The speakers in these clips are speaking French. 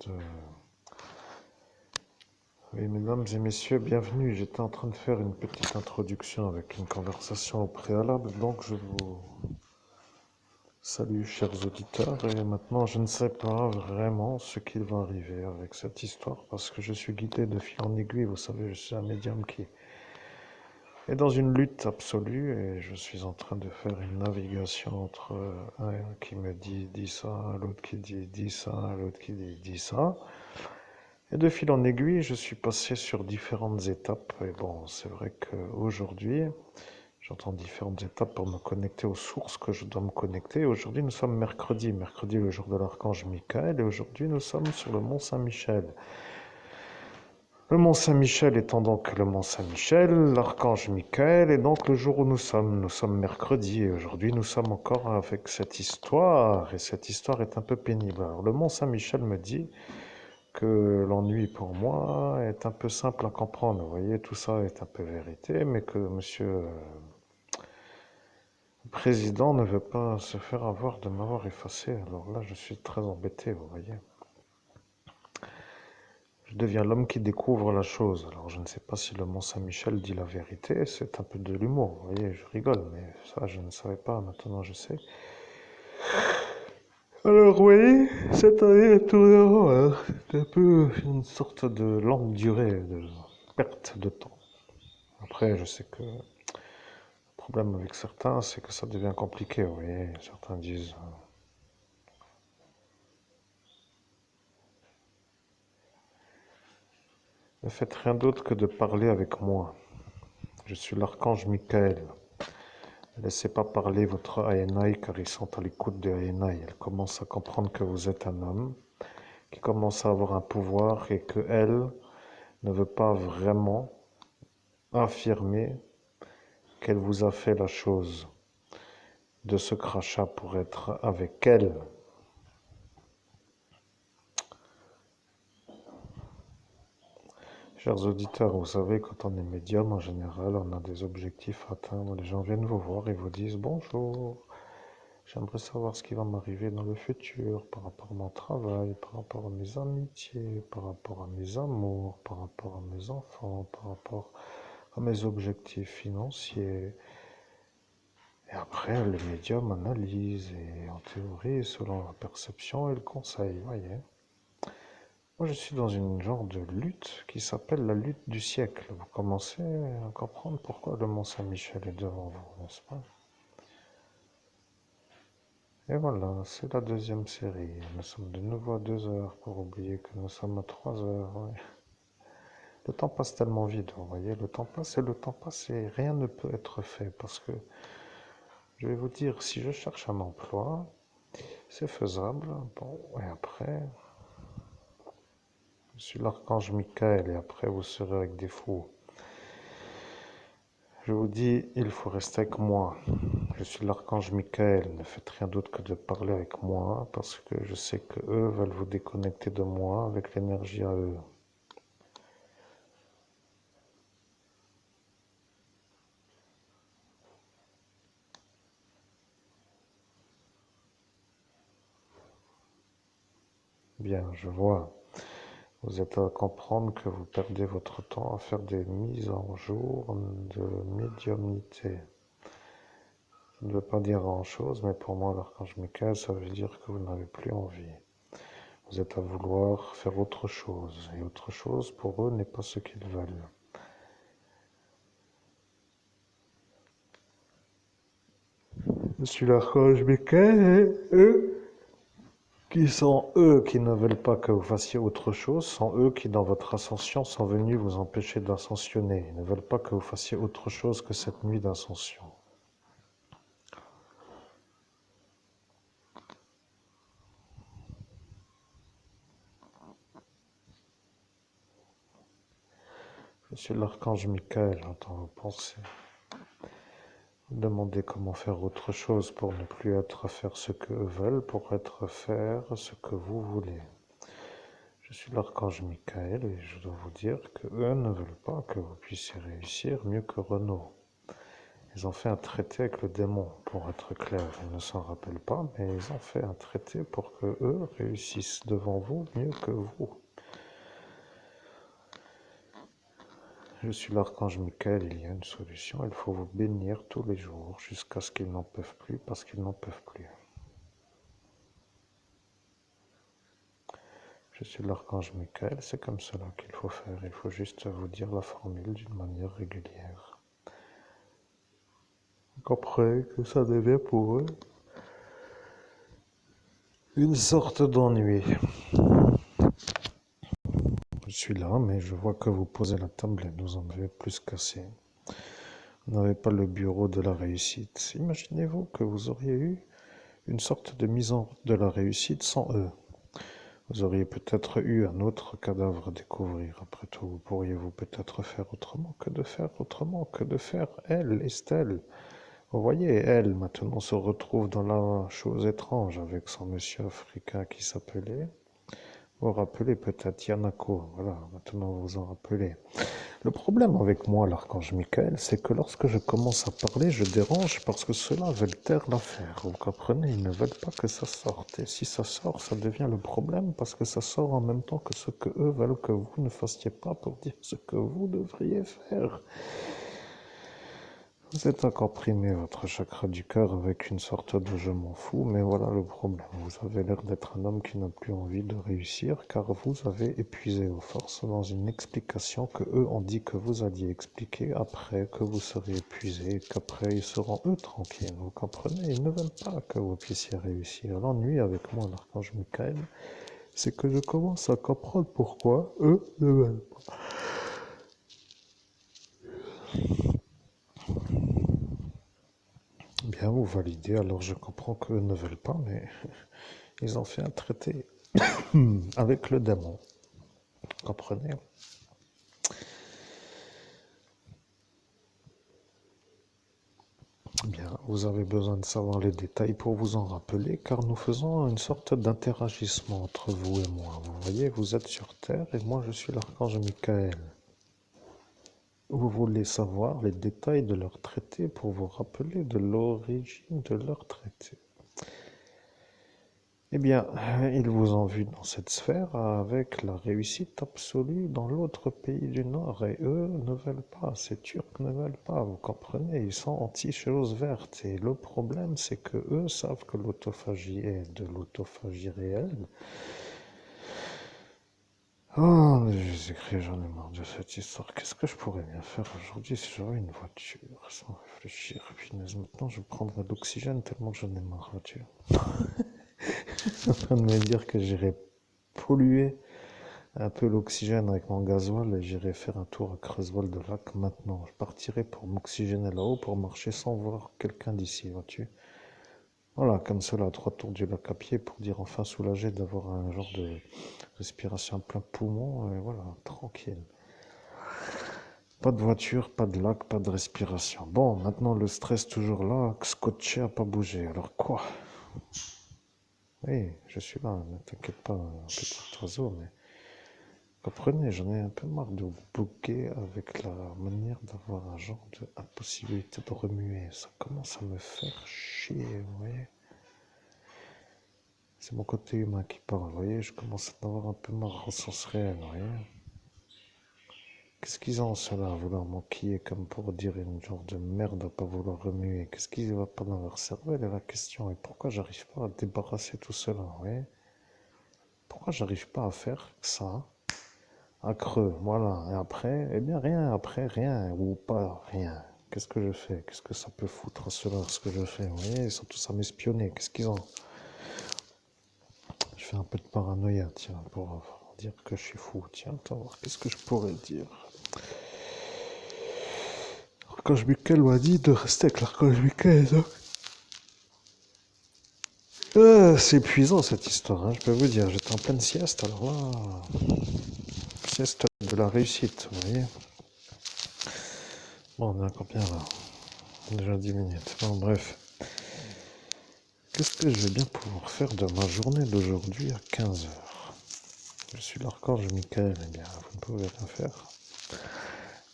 de... Oui, mesdames et messieurs, bienvenue. J'étais en train de faire une petite introduction avec une conversation au préalable, donc je vous salue, chers auditeurs. Et maintenant, je ne sais pas vraiment ce qu'il va arriver avec cette histoire, parce que je suis guidé de fil en aiguille. Vous savez, je suis un médium qui est dans une lutte absolue, et je suis en train de faire une navigation entre un qui me dit ça, l'autre qui dit ça, l'autre qui dit ça. Et de fil en aiguille, je suis passé sur différentes étapes. Et bon, c'est vrai qu'aujourd'hui, j'entends différentes étapes pour me connecter aux sources que je dois me connecter. Aujourd'hui, nous sommes mercredi, mercredi le jour de l'archange Michael, et aujourd'hui, nous sommes sur le mont Saint-Michel. Le mont Saint-Michel étant donc le mont Saint-Michel, l'archange Michael, et donc le jour où nous sommes mercredi, et aujourd'hui, nous sommes encore avec cette histoire, et cette histoire est un peu pénible. Alors, le mont Saint-Michel me dit que l'ennui pour moi est un peu simple à comprendre. Vous voyez, tout ça est un peu vérité, mais que monsieur le président ne veut pas se faire avoir de m'avoir effacé. Alors là, je suis très embêté, vous voyez. Je deviens l'homme qui découvre la chose. Alors je ne sais pas si le Mont Saint-Michel dit la vérité, c'est un peu de l'humour, vous voyez, je rigole, mais ça je ne savais pas, maintenant je sais. Alors vous voyez, cette année est tournée en rond, hein. C'est un peu une sorte de longue durée, de perte de temps. Après, je sais que le problème avec certains, c'est que ça devient compliqué, vous voyez. Certains disent, ne faites rien d'autre que de parler avec moi. Je suis l'archange Michael. Ne laissez pas parler votre Aenai car ils sont à l'écoute de Aenai. Elle commence à comprendre que vous êtes un homme, qui commence à avoir un pouvoir et que elle ne veut pas vraiment affirmer qu'elle vous a fait la chose de ce crachat pour être avec elle. Chers auditeurs, vous savez, quand on est médium, en général, on a des objectifs à atteindre. Les gens viennent vous voir et vous disent bonjour, j'aimerais savoir ce qui va m'arriver dans le futur par rapport à mon travail, par rapport à mes amitiés, par rapport à mes amours, par rapport à mes enfants, par rapport à mes objectifs financiers. Et après, le médium analyse et en théorie, selon la perception et le conseil, voyez. Moi, je suis dans une genre de lutte qui s'appelle la lutte du siècle. Vous commencez à comprendre pourquoi le Mont Saint-Michel est devant vous, n'est-ce pas? Et voilà, c'est la deuxième série. Nous sommes de nouveau à 2 heures pour oublier que nous sommes à 3 heures. Ouais. Le temps passe tellement vite, vous voyez. Le temps passe et rien ne peut être fait parce que, je vais vous dire, si je cherche un emploi, c'est faisable. Bon, et après, je suis l'archange Michael et après vous serez avec des fous. Je vous dis, il faut rester avec moi. Je suis l'archange Michael. Ne faites rien d'autre que de parler avec moi parce que je sais que eux veulent vous déconnecter de moi avec l'énergie à eux. Bien, je vois. Vous êtes à comprendre que vous perdez votre temps à faire des mises en jour de médiumnité. Ça ne veut pas dire grand-chose, mais pour moi, l'archange Michael, ça veut dire que vous n'avez plus envie. Vous êtes à vouloir faire autre chose, et autre chose pour eux n'est pas ce qu'ils veulent. Je suis l'archange Michael, et eux, qui sont eux qui ne veulent pas que vous fassiez autre chose, sont eux qui, dans votre ascension, sont venus vous empêcher d'ascensionner. Ils ne veulent pas que vous fassiez autre chose que cette nuit d'ascension. Je suis l'archange Michael, j'entends vos pensées. Vous demandez comment faire autre chose pour ne plus être à faire ce qu'eux veulent, pour être faire ce que vous voulez. Je suis l'archange Michael et je dois vous dire qu'eux ne veulent pas que vous puissiez réussir mieux que Renaud. Ils ont fait un traité avec le démon, pour être clair. Ils ne s'en rappellent pas, mais ils ont fait un traité pour que eux réussissent devant vous mieux que vous. Je suis l'archange Michael, il y a une solution. Il faut vous bénir tous les jours jusqu'à ce qu'ils n'en peuvent plus, parce qu'ils n'en peuvent plus. Je suis l'archange Michael, c'est comme cela qu'il faut faire. Il faut juste vous dire la formule d'une manière régulière. Vous comprenez que ça devient pour eux une sorte d'ennui. Je suis là, mais je vois que vous posez la table et vous en avez plus qu'assez. Vous n'avez pas le bureau de la réussite. Imaginez-vous que vous auriez eu une sorte de mise en route de la réussite sans eux. Vous auriez peut-être eu un autre cadavre à découvrir. Après tout, pourriez-vous peut-être faire autrement que de faire elle, Estelle. Vous voyez, elle, maintenant, se retrouve dans la chose étrange avec son monsieur africain qui s'appelait... Vous vous rappelez peut-être Yanako, voilà, maintenant vous vous en rappelez. Le problème avec moi, l'archange Michael, c'est que lorsque je commence à parler, je dérange parce que ceux-là veulent taire l'affaire. Vous comprenez, ils ne veulent pas que ça sorte. Et si ça sort, ça devient le problème parce que ça sort en même temps que ce que eux veulent que vous ne fassiez pas pour dire ce que vous devriez faire. Vous êtes encore primé votre chakra du cœur avec une sorte de je m'en fous, mais voilà le problème. Vous avez l'air d'être un homme qui n'a plus envie de réussir car vous avez épuisé vos forces dans une explication que eux ont dit que vous alliez expliquer après que vous serez épuisé et qu'après ils seront eux tranquilles. Vous comprenez? Ils ne veulent pas que vous puissiez réussir. L'ennui avec moi, l'archange Michael, c'est que je commence à comprendre pourquoi eux ne veulent pas. Bien, vous validez, alors je comprends qu'eux ne veulent pas, mais ils ont fait un traité avec le démon. Vous comprenez? Bien, vous avez besoin de savoir les détails pour vous en rappeler, car nous faisons une sorte d'interagissement entre vous et moi. Vous voyez, vous êtes sur Terre et moi je suis l'archange Michael. Vous voulez savoir les détails de leur traité pour vous rappeler de l'origine de leur traité. Eh bien, ils vous ont vu dans cette sphère avec la réussite absolue dans l'autre pays du Nord et eux ne veulent pas, ces Turcs ne veulent pas, vous comprenez, ils sont anti-choses vertes et le problème c'est que eux savent que l'autophagie est de l'autophagie réelle. Oh, Jésus-Christ, j'en ai marre de cette histoire. Qu'est-ce que je pourrais bien faire aujourd'hui si j'avais une voiture sans réfléchir? Punaise, maintenant je prendrais de l'oxygène tellement que j'en ai marre, voiture. En train de me dire que j'irai polluer un peu l'oxygène avec mon gasoil et j'irai faire un tour à Creusewald de Lac maintenant. Je partirai pour m'oxygéner là-haut pour marcher sans voir quelqu'un d'ici, vois-tu. Voilà, comme cela, 3 tours du lac à pied pour dire enfin soulagé d'avoir un genre de respiration à plein poumon et voilà, tranquille. Pas de voiture, pas de lac, pas de respiration. Bon, maintenant le stress toujours là, scotché à pas bouger. Alors quoi? Oui, je suis là, ne t'inquiète pas, petit oiseau, mais comprenez, j'en ai un peu marre de bouquer avec la manière d'avoir un genre d'impossibilité de remuer. Ça commence à me faire chier, vous voyez. C'est mon côté humain qui parle, vous voyez. Je commence à en avoir un peu marre au sens réel, vous voyez. Qu'est-ce qu'ils ont cela à vouloir m'enquiller comme pour dire une genre de merde à pas vouloir remuer? Qu'est-ce qui va pas dans leur cervelle est la question. Et pourquoi j'arrive pas à débarrasser tout cela, vous voyez? Pourquoi j'arrive pas à faire ça? À creux, voilà. Et après, eh bien rien, après rien, ou pas rien. Qu'est-ce que je fais? Qu'est-ce que ça peut foutre à cela, ce que je fais? Vous voyez, ils sont tous à m'espionner. Qu'est-ce qu'ils ont? Je fais un peu de paranoïa, tiens, pour dire que je suis fou. Tiens, attends, qu'est-ce que je pourrais dire? L'archange Michael m'a dit de rester avec l'archange Michael, hein. C'est épuisant cette histoire, hein, je peux vous dire. J'étais en pleine sieste, alors là, sieste de la réussite, vous voyez. Bon, on est encore bien là. Déjà 10 minutes. Bon, bref. Qu'est-ce que je vais bien pouvoir faire de ma journée d'aujourd'hui à 15 h? Je suis l'archange Michael, eh bien, vous ne pouvez rien faire.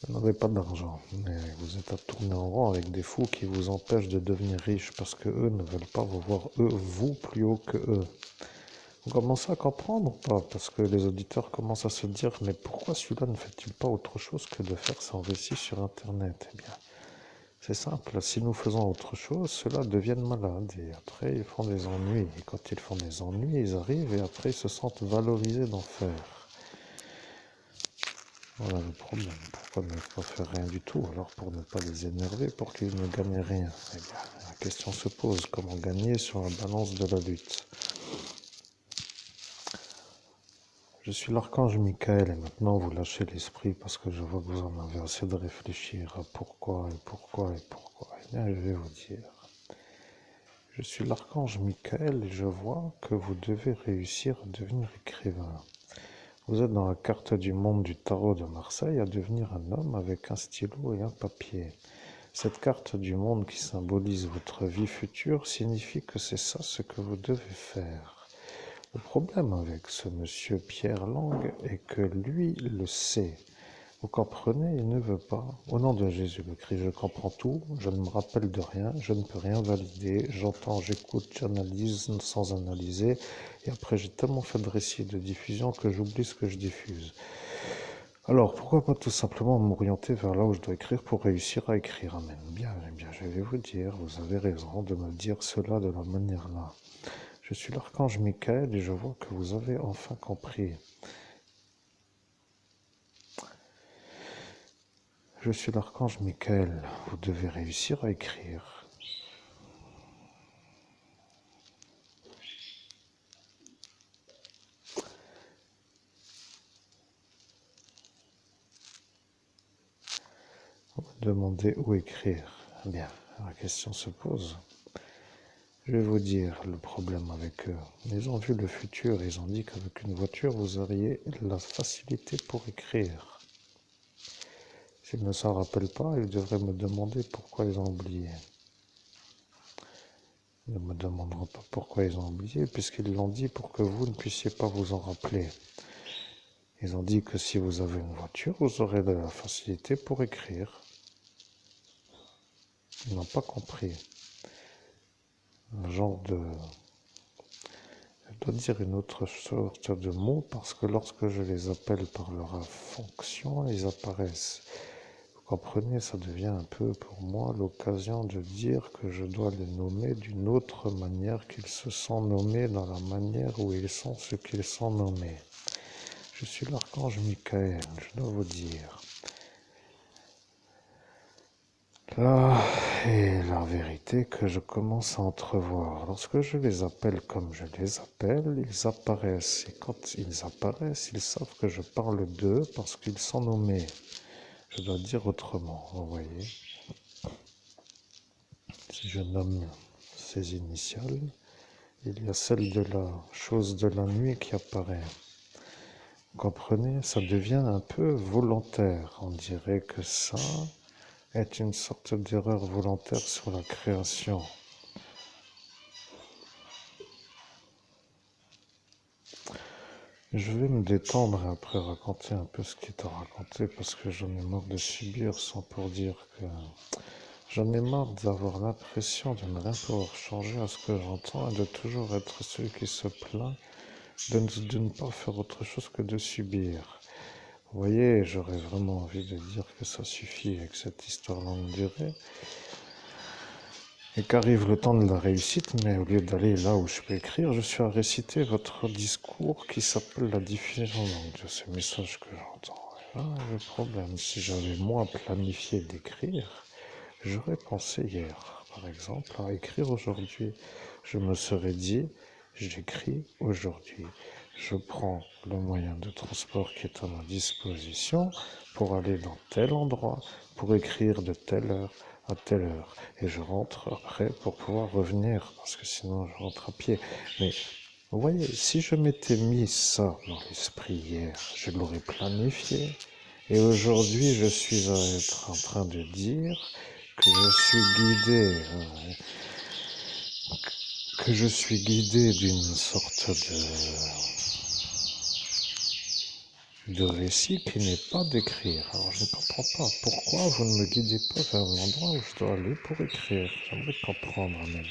Vous n'avez pas d'argent, mais vous êtes à tourner en rond avec des fous qui vous empêchent de devenir riche parce que eux ne veulent pas vous voir, eux, vous, plus haut que eux. Vous commencez à comprendre ou pas? Parce que les auditeurs commencent à se dire, mais pourquoi celui-là ne fait-il pas autre chose que de faire son récit sur Internet? Eh bien, c'est simple, si nous faisons autre chose, ceux-là deviennent malades et après ils font des ennuis. Et quand ils font des ennuis, ils arrivent et après ils se sentent valorisés d'en faire. Voilà le problème. Pourquoi ne pas faire rien du tout? Alors pour ne pas les énerver, pour qu'ils ne gagnent rien. Eh bien, la question se pose, comment gagner sur la balance de la lutte? Je suis l'archange Michael et maintenant vous lâchez l'esprit parce que je vois que vous en avez assez de réfléchir à pourquoi et pourquoi et pourquoi. Eh bien, je vais vous dire. Je suis l'archange Michael et je vois que vous devez réussir à devenir écrivain. Vous êtes dans la carte du monde du tarot de Marseille à devenir un homme avec un stylo et un papier. Cette carte du monde qui symbolise votre vie future signifie que c'est ça ce que vous devez faire. Le problème avec ce monsieur Pierre Lang est que lui le sait. Vous comprenez, il ne veut pas. Au nom de Jésus le Christ, je comprends tout, je ne me rappelle de rien, je ne peux rien valider, j'entends, j'écoute, j'analyse sans analyser, et après j'ai tellement fait de récits de diffusion que j'oublie ce que je diffuse. Alors, pourquoi pas tout simplement m'orienter vers là où je dois écrire pour réussir à écrire? Amen. Bien, je vais vous dire, vous avez raison de me dire cela de la manière-là. Je suis l'archange Michael et je vois que vous avez enfin compris. Je suis l'archange Michael, vous devez réussir à écrire. Vous me demandez où écrire. Bien, la question se pose. Je vais vous dire le problème avec eux. Ils ont vu le futur, ils ont dit qu'avec une voiture, vous auriez la facilité pour écrire. S'ils ne s'en rappellent pas, ils devraient me demander pourquoi ils ont oublié. Ils ne me demanderont pas pourquoi ils ont oublié, puisqu'ils l'ont dit pour que vous ne puissiez pas vous en rappeler. Ils ont dit que si vous avez une voiture, vous aurez de la facilité pour écrire. Ils n'ont pas compris. Un genre de... Je dois dire une autre sorte de mot parce que lorsque je les appelle par leur fonction, ils apparaissent. Vous comprenez, ça devient un peu pour moi l'occasion de dire que je dois les nommer d'une autre manière qu'ils se sont nommés dans la manière où ils sont ce qu'ils sont nommés. Je suis l'archange Michael, je dois vous dire. Là est la vérité que je commence à entrevoir. Lorsque je les appelle comme je les appelle, ils apparaissent. Et quand ils apparaissent, ils savent que je parle d'eux parce qu'ils sont nommés. Je dois dire autrement, vous voyez. Si je nomme ces initiales, il y a celle de la chose de la nuit qui apparaît. Vous comprenez? Ça devient un peu volontaire. On dirait que ça est une sorte d'erreur volontaire sur la création. Je vais me détendre et après raconter un peu ce qui est à raconter parce que j'en ai marre de subir sans pour dire que... J'en ai marre d'avoir l'impression de ne rien pouvoir changer à ce que j'entends et de toujours être celui qui se plaint de ne pas faire autre chose que de subir. Vous voyez, j'aurais vraiment envie de dire que ça suffit et que cette histoire longue durée et qu'arrive le temps de la réussite, mais au lieu d'aller là où je peux écrire, je suis à réciter votre discours qui s'appelle la diffusion de ces messages que j'entends. Et là, le problème, si j'avais moi planifié d'écrire, j'aurais pensé hier, par exemple, à écrire aujourd'hui. Je me serais dit, j'écris aujourd'hui. Je prends le moyen de transport qui est à ma disposition pour aller dans tel endroit, pour écrire de telle heure à telle heure. Et je rentre après pour pouvoir revenir, parce que sinon je rentre à pied. Mais vous voyez, si je m'étais mis ça dans l'esprit hier, je l'aurais planifié. Et aujourd'hui, je suis en train de dire que je suis guidé, d'une sorte de... de récit qui n'est pas d'écrire. Alors je ne comprends pas pourquoi vous ne me guidez pas vers l'endroit où je dois aller pour écrire. J'aimerais comprendre même.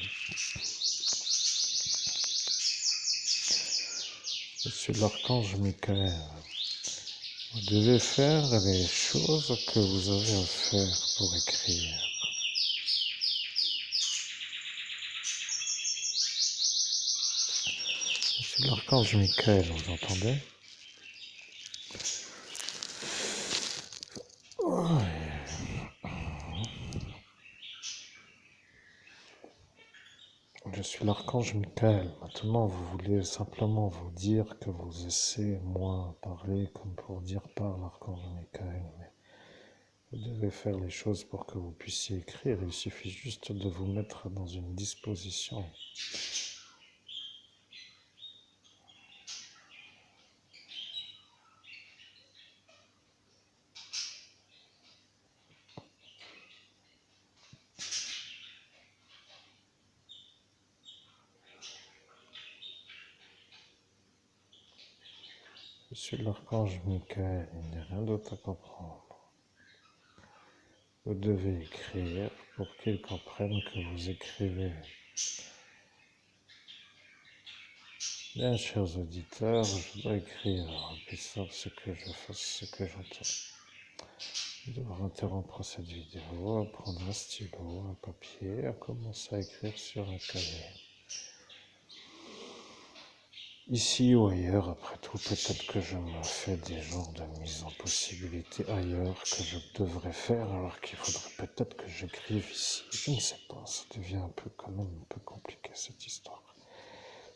Je suis l'archange Michael. Vous devez faire les choses que vous avez à faire pour écrire. Je suis l'archange Michael, vous entendez? Je suis l'archange Michael. Maintenant, vous voulez simplement vous dire que vous laissez moi parler comme pour dire par l'archange Michael. Mais vous devez faire les choses pour que vous puissiez écrire. Il suffit juste de vous mettre dans une disposition. Je suis l'archange Michael. Il n'y a rien d'autre à comprendre. Vous devez écrire pour qu'ils comprennent que vous écrivez. Bien, chers auditeurs, je dois écrire. Ils savent ce que je fasse, ce que j'entends. Je dois interrompre cette vidéo, prendre un stylo, un papier, et commencer à écrire sur un cahier. Ici ou ailleurs, après tout, peut-être que je me fais des genres de mise en possibilité ailleurs que je devrais faire, alors qu'il faudrait peut-être que j'écrive ici. Je ne sais pas, ça devient un peu quand même un peu compliqué cette histoire.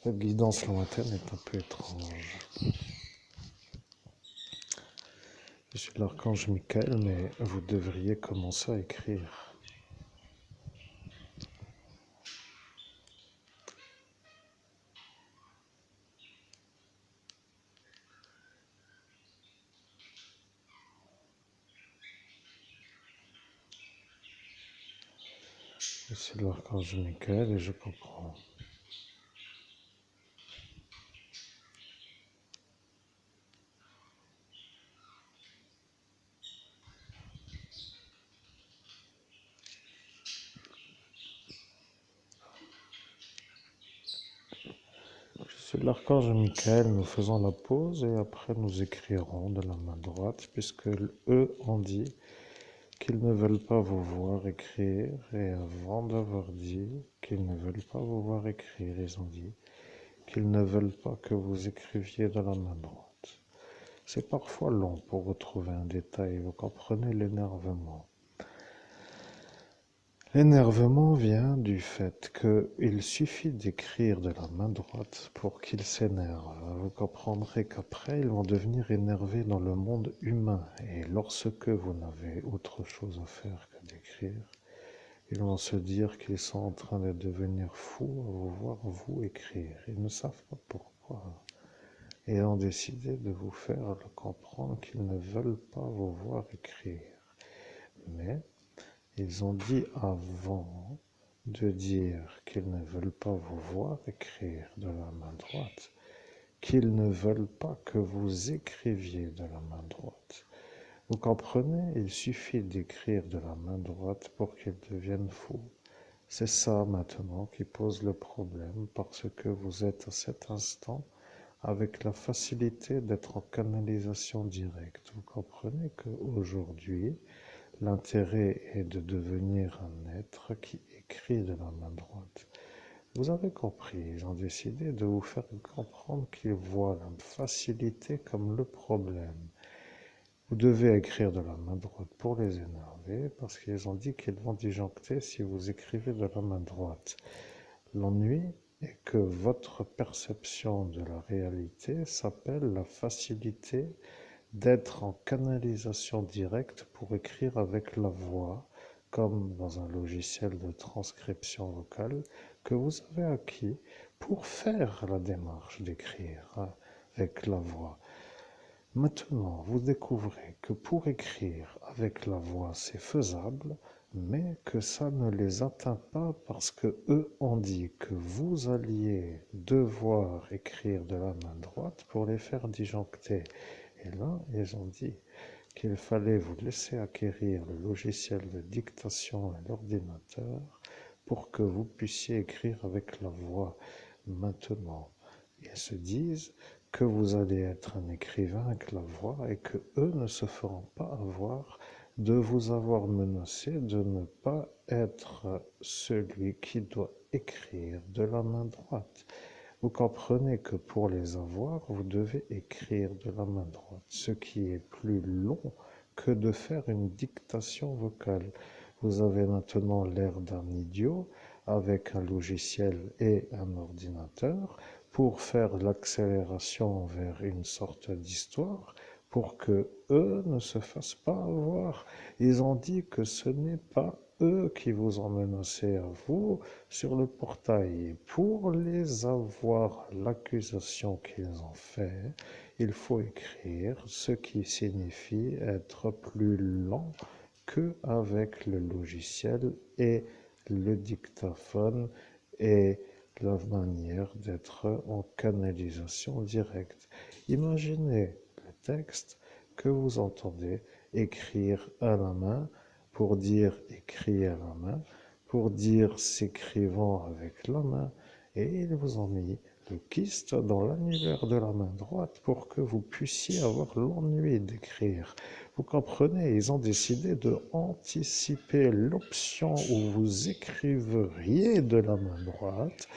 Cette guidance lointaine est un peu étrange. Je suis l'archange Michael, mais vous devriez commencer à écrire. Je suis l'archange Michael et je comprends. Je suis l'archange Michael, nous faisons la pause et après nous écrirons de la main droite puisque eux ont dit qu'ils ne veulent pas vous voir écrire et avant d'avoir dit qu'ils ne veulent pas vous voir écrire, ils ont dit qu'ils ne veulent pas que vous écriviez de la main droite. C'est parfois long pour retrouver un détail, vous comprenez l'énervement. L'énervement vient du fait qu'il suffit d'écrire de la main droite pour qu'ils s'énervent. Vous comprendrez qu'après, ils vont devenir énervés dans le monde humain. Et lorsque vous n'avez autre chose à faire que d'écrire, ils vont se dire qu'ils sont en train de devenir fous à vous voir vous écrire. Ils ne savent pas pourquoi. Et ont décidé de vous faire comprendre qu'ils ne veulent pas vous voir écrire. Mais ils ont dit avant de dire qu'ils ne veulent pas vous voir écrire de la main droite, qu'ils ne veulent pas que vous écriviez de la main droite. Vous comprenez? Il suffit d'écrire de la main droite pour qu'ils deviennent fous. C'est ça maintenant qui pose le problème parce que vous êtes à cet instant avec la facilité d'être en canalisation directe. Vous comprenez qu'aujourd'hui, l'intérêt est de devenir un être qui écrit de la main droite. Vous avez compris, ils ont décidé de vous faire comprendre qu'ils voient la facilité comme le problème. Vous devez écrire de la main droite pour les énerver parce qu'ils ont dit qu'ils vont disjoncter si vous écrivez de la main droite. L'ennui est que votre perception de la réalité s'appelle la facilité d'être en canalisation directe pour écrire avec la voix, comme dans un logiciel de transcription vocale que vous avez acquis pour faire la démarche d'écrire avec la voix. Maintenant, vous découvrez que pour écrire avec la voix, c'est faisable, mais que ça ne les atteint pas parce que eux ont dit que vous alliez devoir écrire de la main droite pour les faire disjoncter. Et là, ils ont dit qu'il fallait vous laisser acquérir le logiciel de dictation à l'ordinateur pour que vous puissiez écrire avec la voix. Maintenant, ils se disent que vous allez être un écrivain avec la voix et que eux ne se feront pas avoir de vous avoir menacé de ne pas être celui qui doit écrire de la main droite. Vous comprenez que pour les avoir, vous devez écrire de la main droite, ce qui est plus long que de faire une dictation vocale. Vous avez maintenant l'air d'un idiot avec un logiciel et un ordinateur pour faire l'accélération vers une sorte d'histoire pour que eux ne se fassent pas avoir. Ils ont dit que ce n'est pas eux qui vous ont menacé à vous sur le portail. Et pour les avoir, l'accusation qu'ils ont fait, il faut écrire ce qui signifie être plus lent qu'avec le logiciel et le dictaphone et la manière d'être en canalisation directe. Imaginez le texte que vous entendez écrire à la main pour dire écrit à la main, pour dire s'écrivant avec la main, et ils vous ont mis le kyste dans l'annulaire de la main droite pour que vous puissiez avoir l'ennui d'écrire. Vous comprenez, ils ont décidé de anticiper l'option où vous écriveriez de la main droite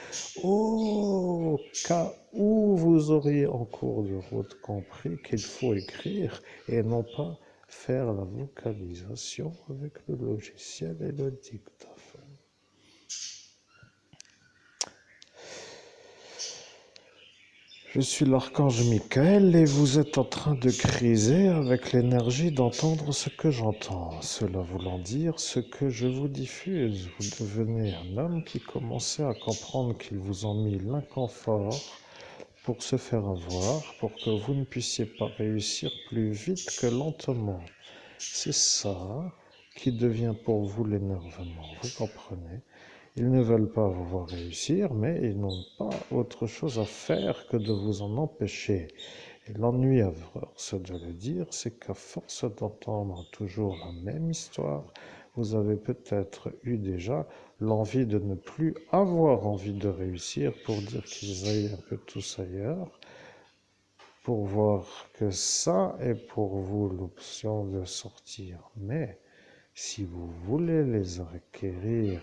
au cas où vous auriez en cours de route compris qu'il faut écrire et non pas faire la vocalisation avec le logiciel et le dictaphone. Je suis l'archange Michael et vous êtes en train de criser avec l'énergie d'entendre ce que j'entends. Cela voulant dire ce que je vous diffuse. Vous devenez un homme qui commençait à comprendre qu'ils vous ont mis l'inconfort pour se faire avoir, pour que vous ne puissiez pas réussir plus vite que lentement. C'est ça qui devient pour vous l'énervement, vous comprenez? Ils ne veulent pas vous voir réussir, mais ils n'ont pas autre chose à faire que de vous en empêcher. Et l'ennui, à force de le dire, c'est qu'à force d'entendre toujours la même histoire, vous avez peut-être eu déjà l'envie de ne plus avoir envie de réussir pour dire qu'ils aillent un peu tous ailleurs, pour voir que ça est pour vous l'option de sortir. Mais si vous voulez les acquérir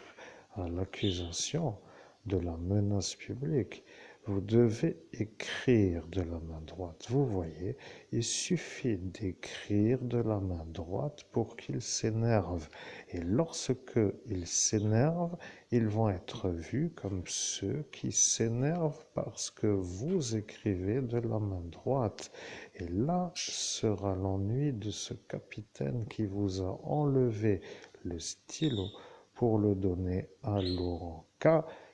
à l'accusation de la menace publique, vous devez écrire de la main droite. Vous voyez, il suffit d'écrire de la main droite pour qu'ils s'énervent. Et lorsque ils s'énervent, ils vont être vus comme ceux qui s'énervent parce que vous écrivez de la main droite. Et là sera l'ennui de ce capitaine qui vous a enlevé le stylo pour le donner à Laurent K,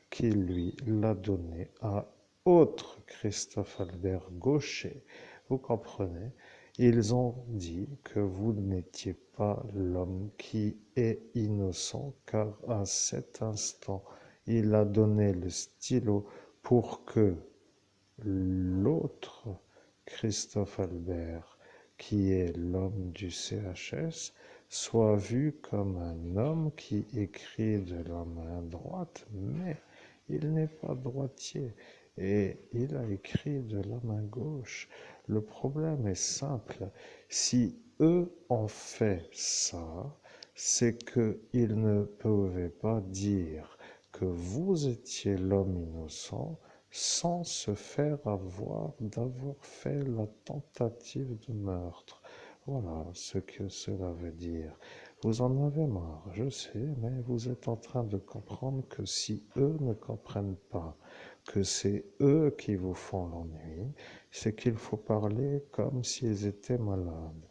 qui lui l'a donné à autre Christophe Albert Gaucher. Vous comprenez? Ils ont dit que vous n'étiez pas l'homme qui est innocent, car à cet instant, il a donné le stylo pour que l'autre Christophe Albert, qui est l'homme du CHS, soit vu comme un homme qui écrit de la main droite, mais il n'est pas droitier et il a écrit de la main gauche. Le problème est simple. Si eux ont fait ça, c'est qu'ils ne pouvaient pas dire que vous étiez l'homme innocent sans se faire avoir d'avoir fait la tentative de meurtre. Voilà ce que cela veut dire. Vous en avez marre, je sais, mais vous êtes en train de comprendre que si eux ne comprennent pas que c'est eux qui vous font l'ennui, c'est qu'il faut parler comme s'ils étaient malades,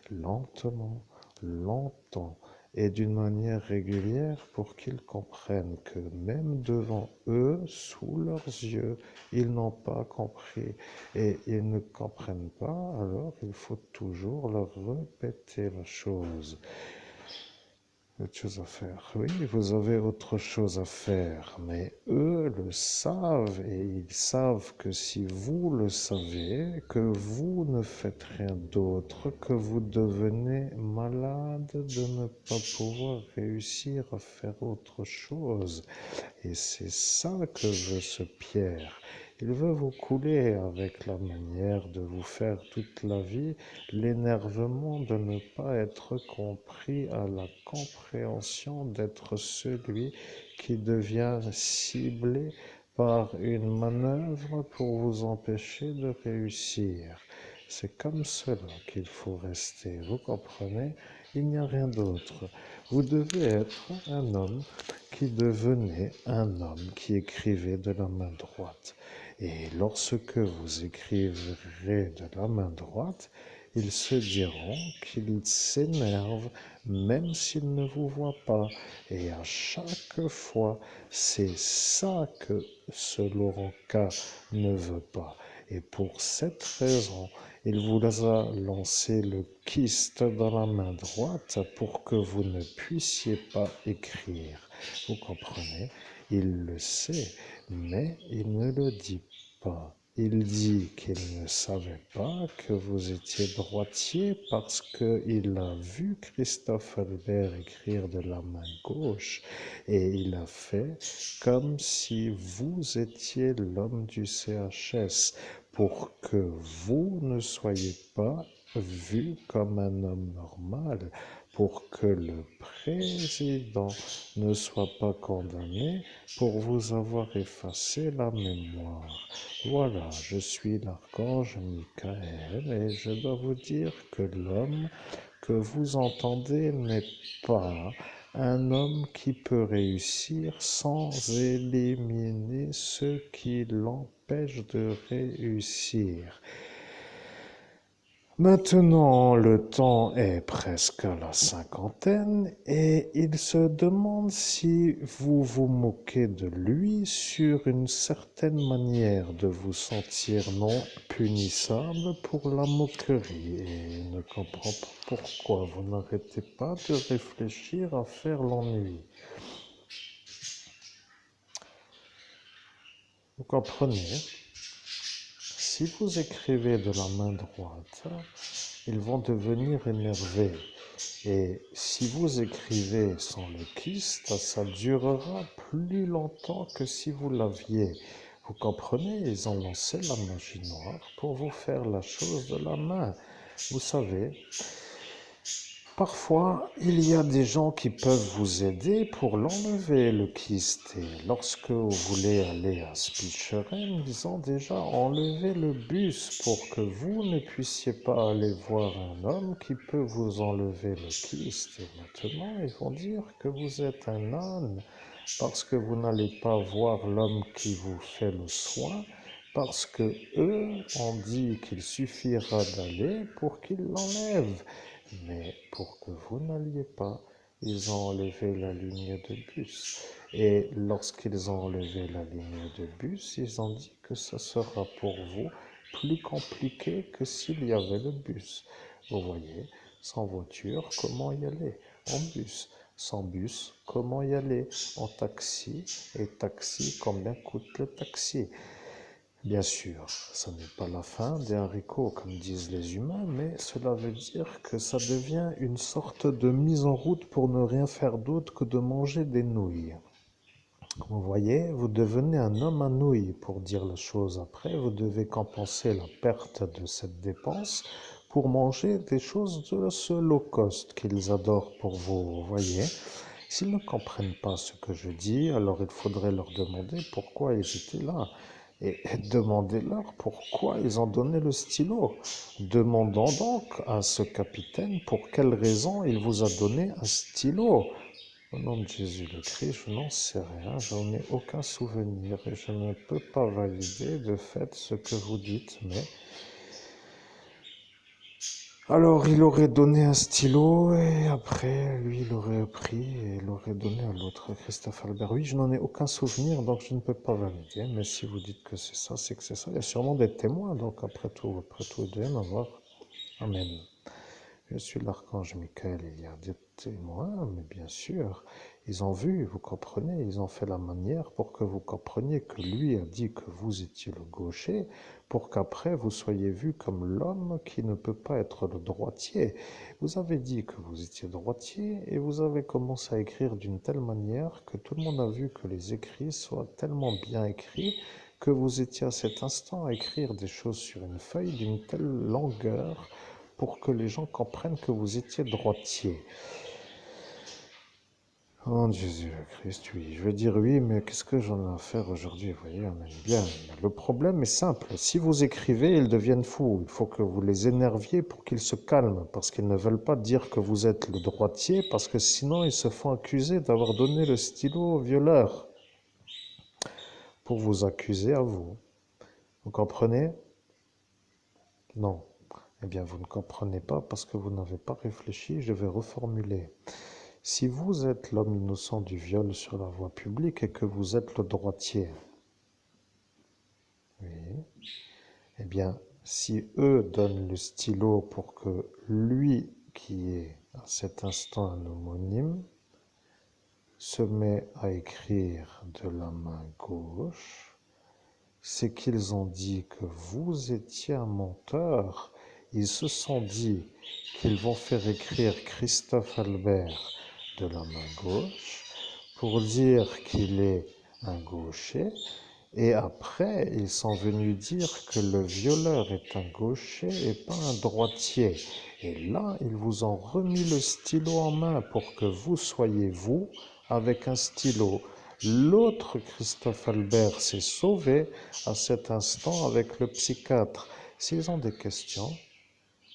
lentement, longtemps et d'une manière régulière pour qu'ils comprennent que même devant eux, sous leurs yeux, ils n'ont pas compris et ils ne comprennent pas, alors il faut toujours leur répéter la chose. autre chose à faire. Oui, vous avez autre chose à faire, mais eux le savent et ils savent que si vous le savez, que vous ne faites rien d'autre, que vous devenez malade de ne pas pouvoir réussir à faire autre chose. Et c'est ça que veut ce Pierre. Il veut vous couler avec la manière de vous faire toute la vie l'énervement de ne pas être compris à la compréhension d'être celui qui devient ciblé par une manœuvre pour vous empêcher de réussir. C'est comme cela qu'il faut rester, vous comprenez? Il n'y a rien d'autre. Vous devez être un homme qui devenait un homme qui écrivait de la main droite. Et lorsque vous écriverez de la main droite, ils se diront qu'ils s'énervent même s'ils ne vous voient pas. Et à chaque fois, c'est ça que ce Laurent K ne veut pas. Et pour cette raison, il vous a lancé le kyste dans la main droite pour que vous ne puissiez pas écrire. Vous comprenez? Il le sait, mais il ne le dit pas. Il dit qu'il ne savait pas que vous étiez droitier parce qu'il a vu Christophe Albert écrire de la main gauche et il a fait comme si vous étiez l'homme du CHS pour que vous ne soyez pas vu comme un homme normal, pour que le président ne soit pas condamné pour vous avoir effacé la mémoire. Voilà, je suis l'archange Michael et je dois vous dire que l'homme que vous entendez n'est pas un homme qui peut réussir sans éliminer ceux qui l'empêchent de réussir. Maintenant, le temps est presque à la cinquantaine et il se demande si vous vous moquez de lui sur une certaine manière de vous sentir non punissable pour la moquerie et il ne comprend pas pourquoi vous n'arrêtez pas de réfléchir à faire l'ennui. Vous comprenez? Si vous écrivez de la main droite, ils vont devenir énervés. Et si vous écrivez sans le kyste, ça durera plus longtemps que si vous l'aviez. Vous comprenez, ils ont lancé la magie noire pour vous faire la chose de la main. Vous savez, parfois, il y a des gens qui peuvent vous aider pour l'enlever, le kyste. Et lorsque vous voulez aller à Spicheren, ils ont déjà enlevé le bus pour que vous ne puissiez pas aller voir un homme qui peut vous enlever le kyste. Et maintenant, ils vont dire que vous êtes un âne parce que vous n'allez pas voir l'homme qui vous fait le soin, parce que eux ont dit qu'il suffira d'aller pour qu'ils l'enlèvent. Mais pour que vous n'alliez pas, ils ont enlevé la ligne de bus. Et lorsqu'ils ont enlevé la ligne de bus, ils ont dit que ça sera pour vous plus compliqué que s'il y avait le bus. Vous voyez, sans voiture, comment y aller? En bus. Sans bus, comment y aller? En taxi. Et taxi, combien coûte le taxi? Bien sûr, ça n'est pas la fin des haricots comme disent les humains, mais cela veut dire que ça devient une sorte de mise en route pour ne rien faire d'autre que de manger des nouilles. Vous voyez, vous devenez un homme à nouilles pour dire la chose. Après, vous devez compenser la perte de cette dépense pour manger des choses de ce low cost qu'ils adorent pour vous. Vous voyez, s'ils ne comprennent pas ce que je dis, alors il faudrait leur demander pourquoi ils étaient là. Et demandez-leur pourquoi ils ont donné le stylo. Demandons donc à ce capitaine pour quelle raison il vous a donné un stylo. Au nom de Jésus le Christ, je n'en sais rien, j'en ai aucun souvenir et je ne peux pas valider de fait ce que vous dites, mais... Alors il aurait donné un stylo et après lui il aurait pris et l'aurait donné à l'autre, Christophe Albert. Oui, je n'en ai aucun souvenir donc je ne peux pas valider, mais si vous dites que c'est ça, c'est que c'est ça. Il y a sûrement des témoins donc après tout il doit y en avoir. Amen. Je suis l'archange Michael, il y a des témoins, mais bien sûr, ils ont vu, vous comprenez, ils ont fait la manière pour que vous compreniez que lui a dit que vous étiez le gaucher, pour qu'après vous soyez vu comme l'homme qui ne peut pas être le droitier. Vous avez dit que vous étiez droitier et vous avez commencé à écrire d'une telle manière que tout le monde a vu que les écrits soient tellement bien écrits que vous étiez à cet instant à écrire des choses sur une feuille d'une telle longueur pour que les gens comprennent que vous étiez droitier. Oh Jésus-Christ, oui. Je vais dire oui, mais qu'est-ce que j'en ai à faire aujourd'hui? Vous voyez, on aime bien. Le problème est simple. Si vous écrivez, ils deviennent fous. Il faut que vous les énerviez pour qu'ils se calment, parce qu'ils ne veulent pas dire que vous êtes le droitier, parce que sinon ils se font accuser d'avoir donné le stylo au violeur pour vous accuser à vous. Vous comprenez? Non. Eh bien, vous ne comprenez pas parce que vous n'avez pas réfléchi. Je vais reformuler. Si vous êtes l'homme innocent du viol sur la voie publique et que vous êtes le droitier, oui, eh bien, si eux donnent le stylo pour que lui, qui est à cet instant un homonyme, se met à écrire de la main gauche, c'est qu'ils ont dit que vous étiez un menteur. Ils se sont dit qu'ils vont faire écrire Christophe Albert de la main gauche pour dire qu'il est un gaucher. Et après, ils sont venus dire que le violeur est un gaucher et pas un droitier. Et là, ils vous ont remis le stylo en main pour que vous soyez vous avec un stylo. L'autre Christophe Albert s'est sauvé à cet instant avec le psychiatre. S'ils ont des questions,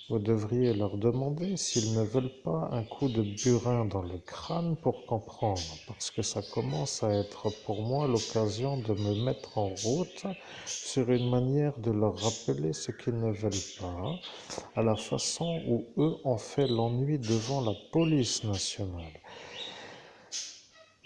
vous devriez leur demander s'ils ne veulent pas un coup de burin dans le crâne pour comprendre, parce que ça commence à être pour moi l'occasion de me mettre en route sur une manière de leur rappeler ce qu'ils ne veulent pas, à la façon où eux ont fait l'ennui devant la police nationale.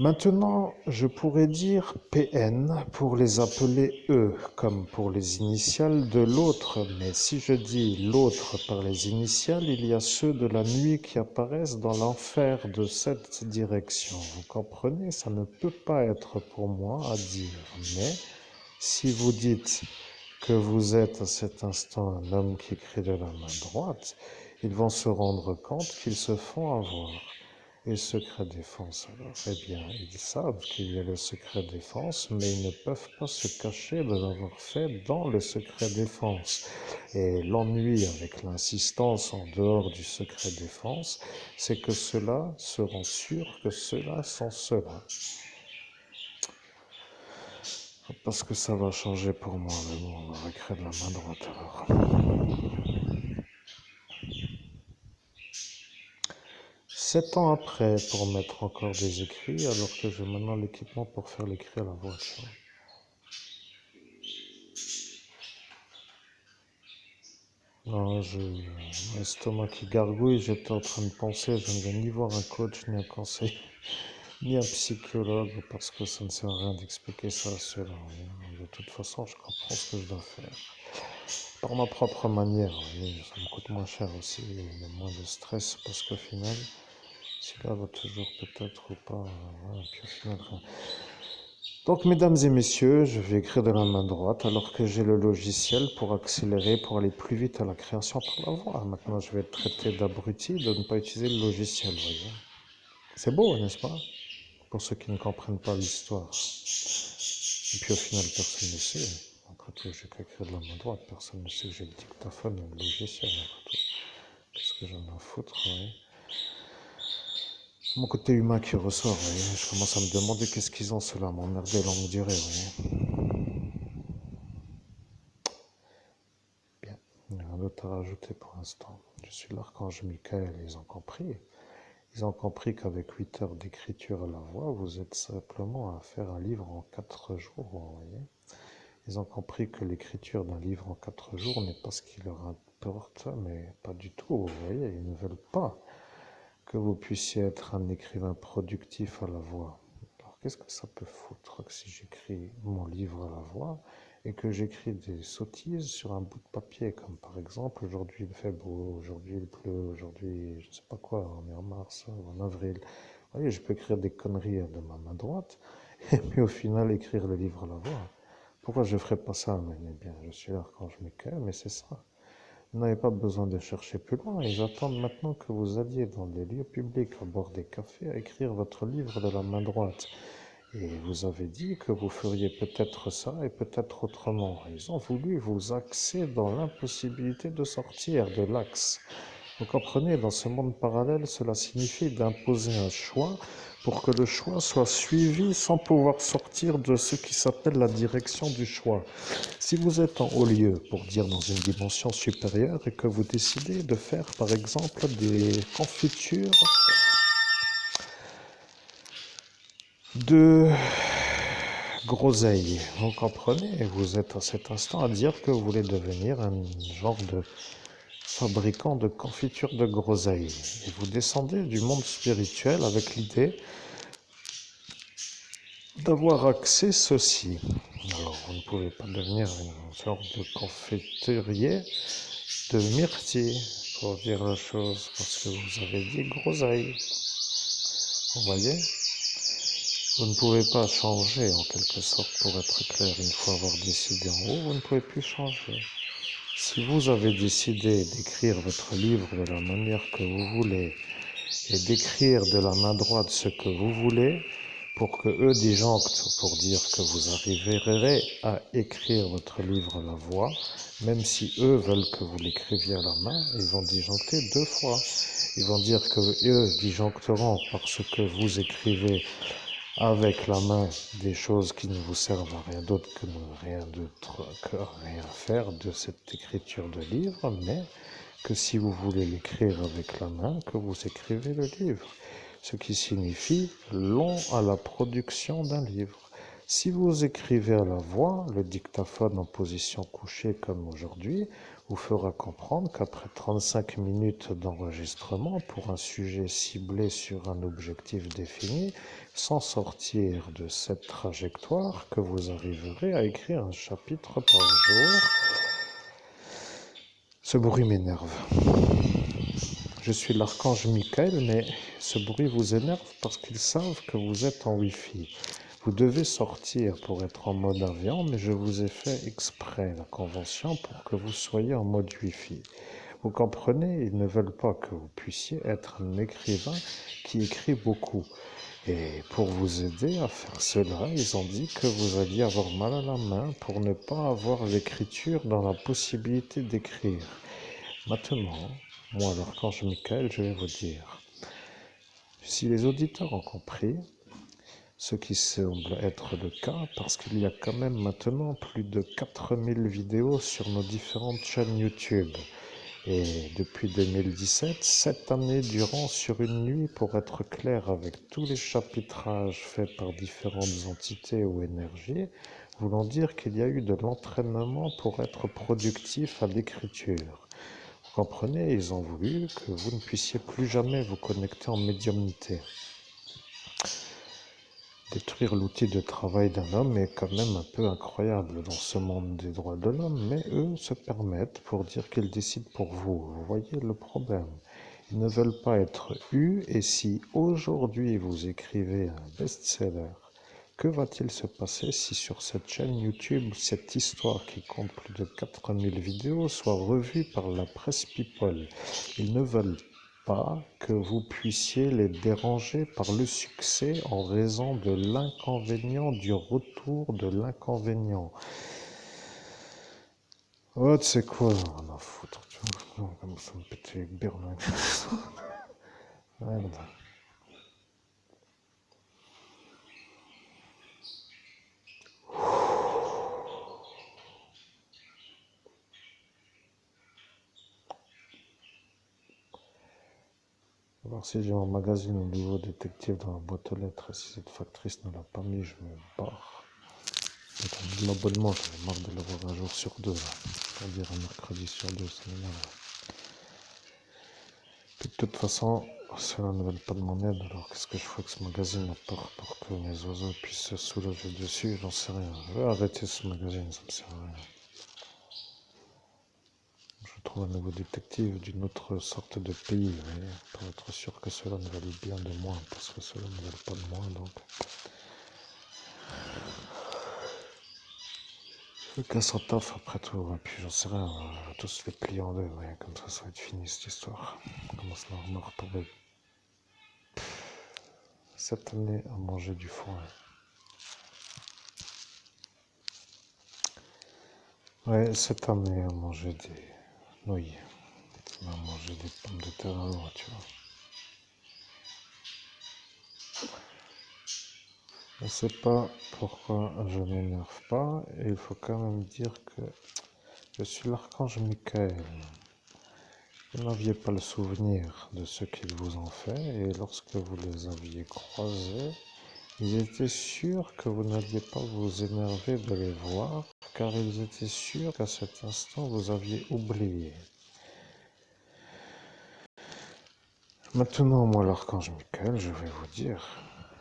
Maintenant, je pourrais dire PN pour les appeler eux, comme pour les initiales de l'autre, mais si je dis l'autre par les initiales, il y a ceux de la nuit qui apparaissent dans l'enfer de cette direction. Vous comprenez? Ça ne peut pas être pour moi à dire, mais si vous dites que vous êtes à cet instant un homme qui écrit de la main droite, ils vont se rendre compte qu'ils se font avoir. Et secret défense, alors, eh bien, ils savent qu'il y a le secret défense, mais ils ne peuvent pas se cacher de l'avoir fait dans le secret défense. Et l'ennui avec l'insistance en dehors du secret défense, c'est que ceux-là seront sûrs que ceux-là sont ceux-là. Parce que ça va changer pour moi, mais bon, on va récréer de la main droite alors. 7 ans après, pour mettre encore des écrits, alors que j'ai maintenant l'équipement pour faire l'écrit à la voix. Non, mon estomac qui gargouille, j'étais en train de penser, je ne vais ni voir un coach, ni un conseil, ni un psychologue, parce que ça ne sert à rien d'expliquer ça à ceux-là. De toute façon, je comprends ce que je dois faire. Par ma propre manière, ça me coûte moins cher aussi, il y a moins de stress, parce qu'au final, celui-là va toujours peut-être ou pas, voilà, puis au final, donc, mesdames et messieurs, je vais écrire de la main droite alors que j'ai le logiciel pour accélérer, pour aller plus vite à la création par la voix. Maintenant, je vais être traité d'abruti de ne pas utiliser le logiciel, voyez. C'est beau, n'est-ce pas? Pour ceux qui ne comprennent pas l'histoire. Et puis au final, personne ne sait. Après tout, j'ai qu'à écrire de la main droite. Personne ne sait que j'ai le dictaphone et le logiciel. Après tout, qu'est-ce que j'en ai à foutre, voyez. Mon côté humain qui ressort, voyez. Je commence à me demander qu'est-ce qu'ils ont, ceux-là, m'emmerder longue durée, voyez. Bien, il n'y a rien d'autre à rajouter pour l'instant. Je suis l'archange Michael, ils ont compris. Ils ont compris qu'avec 8 heures d'écriture à la voix, vous êtes simplement à faire un livre en 4 jours, vous voyez. Ils ont compris que l'écriture d'un livre en 4 jours n'est pas ce qui leur importe, mais pas du tout, vous voyez. Ils ne veulent pas que vous puissiez être un écrivain productif à la voix. Alors qu'est-ce que ça peut foutre que si j'écris mon livre à la voix et que j'écris des sottises sur un bout de papier, comme par exemple, aujourd'hui il fait beau, aujourd'hui il pleut, aujourd'hui je ne sais pas quoi, on est en mars, en avril. Vous voyez, je peux écrire des conneries de ma main droite, et puis au final écrire le livre à la voix. Pourquoi je ne ferais pas ça? Mais bien, je suis l'archange Michael, mais c'est ça. Vous n'avez pas besoin de chercher plus loin. Ils attendent maintenant que vous alliez dans des lieux publics, à boire des cafés, à écrire votre livre de la main droite. Et vous avez dit que vous feriez peut-être ça et peut-être autrement. Ils ont voulu vous axer dans l'impossibilité de sortir de l'axe. Vous comprenez, dans ce monde parallèle, cela signifie d'imposer un choix pour que le choix soit suivi sans pouvoir sortir de ce qui s'appelle la direction du choix. Si vous êtes en haut lieu, pour dire dans une dimension supérieure, et que vous décidez de faire par exemple des confitures de groseille, vous comprenez, vous êtes à cet instant à dire que vous voulez devenir un genre de fabricant de confitures de groseille. Et vous descendez du monde spirituel avec l'idée d'avoir accès ceci. Alors, vous ne pouvez pas devenir une sorte de confiturier de myrtille, pour dire la chose, parce que vous avez dit groseille. Vous voyez? Vous ne pouvez pas changer en quelque sorte, pour être clair, une fois avoir décidé en haut, vous ne pouvez plus changer. Si vous avez décidé d'écrire votre livre de la manière que vous voulez et d'écrire de la main droite ce que vous voulez, pour que eux disjonctent, pour dire que vous arriverez à écrire votre livre à la voix, même si eux veulent que vous l'écriviez à la main, ils vont disjoncter 2 fois. Ils vont dire que eux disjoncteront parce que vous écrivez avec la main des choses qui ne vous servent à rien d'autre que rien faire de cette écriture de livre, mais que si vous voulez l'écrire avec la main, que vous écrivez le livre, ce qui signifie long à la production d'un livre. Si vous écrivez à la voix, le dictaphone en position couchée comme aujourd'hui vous fera comprendre qu'après 35 minutes d'enregistrement pour un sujet ciblé sur un objectif défini, sans sortir de cette trajectoire, que vous arriverez à écrire un chapitre par jour. Ce bruit m'énerve. Je suis l'archange Michael, mais ce bruit vous énerve parce qu'ils savent que vous êtes en Wi-Fi. Vous devez sortir pour être en mode avion, mais je vous ai fait exprès la convention pour que vous soyez en mode Wi-Fi. Vous comprenez, ils ne veulent pas que vous puissiez être un écrivain qui écrit beaucoup. Et pour vous aider à faire cela, ils ont dit que vous alliez avoir mal à la main pour ne pas avoir l'écriture dans la possibilité d'écrire. Maintenant, moi, l'archange Michael, je vais vous dire, si les auditeurs ont compris, ce qui semble être le cas, parce qu'il y a quand même maintenant plus de 4000 vidéos sur nos différentes chaînes YouTube. Et depuis 2017, 7 années durant sur une nuit, pour être clair, avec tous les chapitrages faits par différentes entités ou énergies, voulant dire qu'il y a eu de l'entraînement pour être productif à l'écriture. Vous comprenez, ils ont voulu que vous ne puissiez plus jamais vous connecter en médiumnité. Détruire l'outil de travail d'un homme est quand même un peu incroyable dans ce monde des droits de l'homme, mais eux se permettent pour dire qu'ils décident pour vous. Vous voyez le problème. Ils ne veulent pas être eus, et si aujourd'hui vous écrivez un best-seller, que va-t-il se passer si sur cette chaîne YouTube, cette histoire qui compte plus de 4000 vidéos soit revue par la presse people? Ils ne veulent pas que vous puissiez les déranger par le succès en raison de l'inconvénient, du retour de l'inconvénient. Oh, tu sais quoi, on a foutre, tu vois, comme ça me pétait les berlins. Merde. On va voir si j'ai mon magazine au niveau détective dans la boîte aux lettres. Si cette factrice ne l'a pas mis, je me barre. L'abonnement, j'en ai marre de l'avoir un jour sur deux, là. Pour dire un mercredi sur deux, ça m'énerve. De toute façon, cela ne veut pas de mon aide, alors qu'est-ce que je ferais que ce magazine à part pour que mes oiseaux puissent se soulager dessus? J'en sais rien. Je vais arrêter ce magazine, ça me sert à rien. Je trouve un nouveau détective d'une autre sorte de pays, vous voyez, pour être sûr que cela ne valait bien de moi, parce que cela ne valait pas de moi, donc. Le cas sans taf après tout, et puis j'en sais rien, on va tous les plier en deux, vous voyez, comme ça va être fini cette histoire. On commence à me retrouver cette année à manger du foin. Ouais, cette année à manger des nouilles, à manger des pommes de terre à l'eau, tu vois. Je ne sais pas pourquoi je m'énerve pas, et il faut quand même dire que je suis l'archange Michael. Vous n'aviez pas le souvenir de ce qu'ils vous ont fait, et lorsque vous les aviez croisés, ils étaient sûrs que vous n'alliez pas vous énerver de les voir, car ils étaient sûrs qu'à cet instant vous aviez oublié. Maintenant, moi, l'archange Michael, je vais vous dire,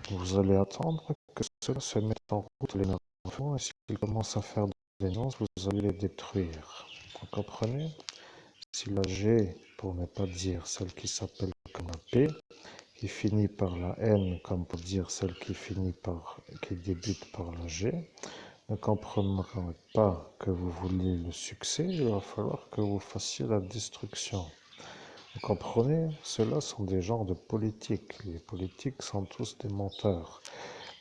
vous allez attendre que cela se mette en route les enfants, et s'ils commencent à faire des nuances, vous allez les détruire. Vous comprenez? Si la G, pour ne pas dire celle qui s'appelle comme la P, qui finit par la N, comme pour dire celle qui débute par la G, ne comprendra pas que vous vouliez le succès, il va falloir que vous fassiez la destruction. Vous comprenez? Ceux-là sont des genres de politiques. Les politiques sont tous des menteurs.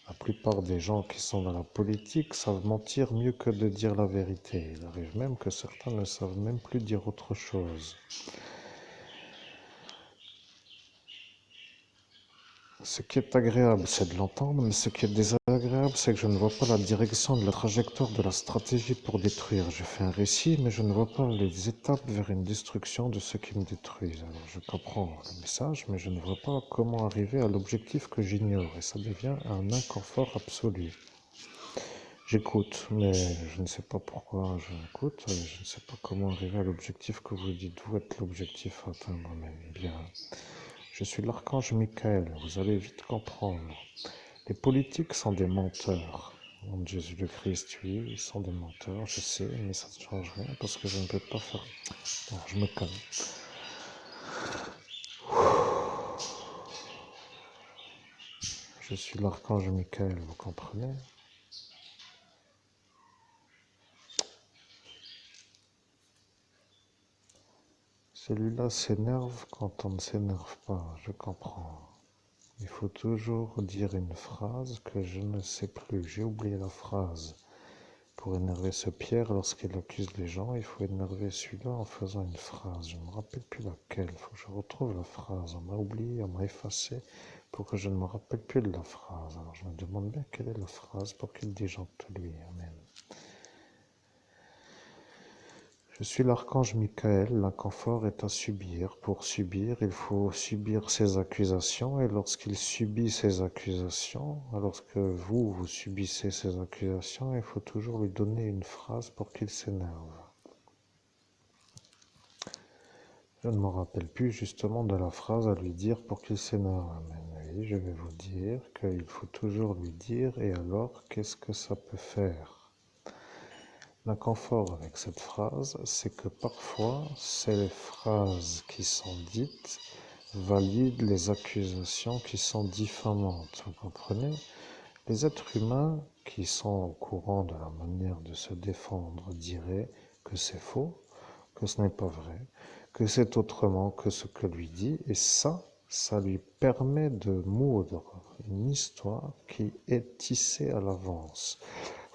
La plupart des gens qui sont dans la politique savent mentir mieux que de dire la vérité. Il arrive même que certains ne savent même plus dire autre chose. Ce qui est agréable, c'est de l'entendre, mais ce qui est désagréable, c'est que je ne vois pas la direction de la trajectoire de la stratégie pour détruire. Je fais un récit, mais je ne vois pas les étapes vers une destruction de ce qui me détruit. Alors je comprends le message, mais je ne vois pas comment arriver à l'objectif que j'ignore, et ça devient un inconfort absolu. J'écoute, mais je ne sais pas pourquoi j'écoute, je ne sais pas comment arriver à l'objectif que vous dites vous être l'objectif à atteindre, mais bien. Je suis l'archange Michael, vous allez vite comprendre. Les politiques sont des menteurs. Mon Jésus le Christ, oui, ils sont des menteurs, je sais, mais ça ne change rien parce que je ne peux pas faire. Bon, je me calme. Je suis l'archange Michael, vous comprenez? Celui-là s'énerve quand on ne s'énerve pas, je comprends. Il faut toujours dire une phrase que je ne sais plus. J'ai oublié la phrase. Pour énerver ce Pierre, lorsqu'il accuse les gens, il faut énerver celui-là en faisant une phrase. Je ne me rappelle plus laquelle. Il faut que je retrouve la phrase. On m'a oublié, on m'a effacé pour que je ne me rappelle plus de la phrase. Alors je me demande bien quelle est la phrase pour qu'il déjante lui. Amen. Je suis l'archange Michael, l'inconfort est à subir. Pour subir, il faut subir ses accusations, et lorsqu'il subit ses accusations, lorsque vous subissez ses accusations, il faut toujours lui donner une phrase pour qu'il s'énerve. Je ne me rappelle plus justement de la phrase à lui dire pour qu'il s'énerve. Mais oui, je vais vous dire qu'il faut toujours lui dire, et alors, qu'est-ce que ça peut faire? L'inconfort avec cette phrase, c'est que parfois, ces phrases qui sont dites valident les accusations qui sont diffamantes. Vous comprenez? Les êtres humains qui sont au courant de la manière de se défendre diraient que c'est faux, que ce n'est pas vrai, que c'est autrement que ce que lui dit, et ça lui permet de moudre une histoire qui est tissée à l'avance.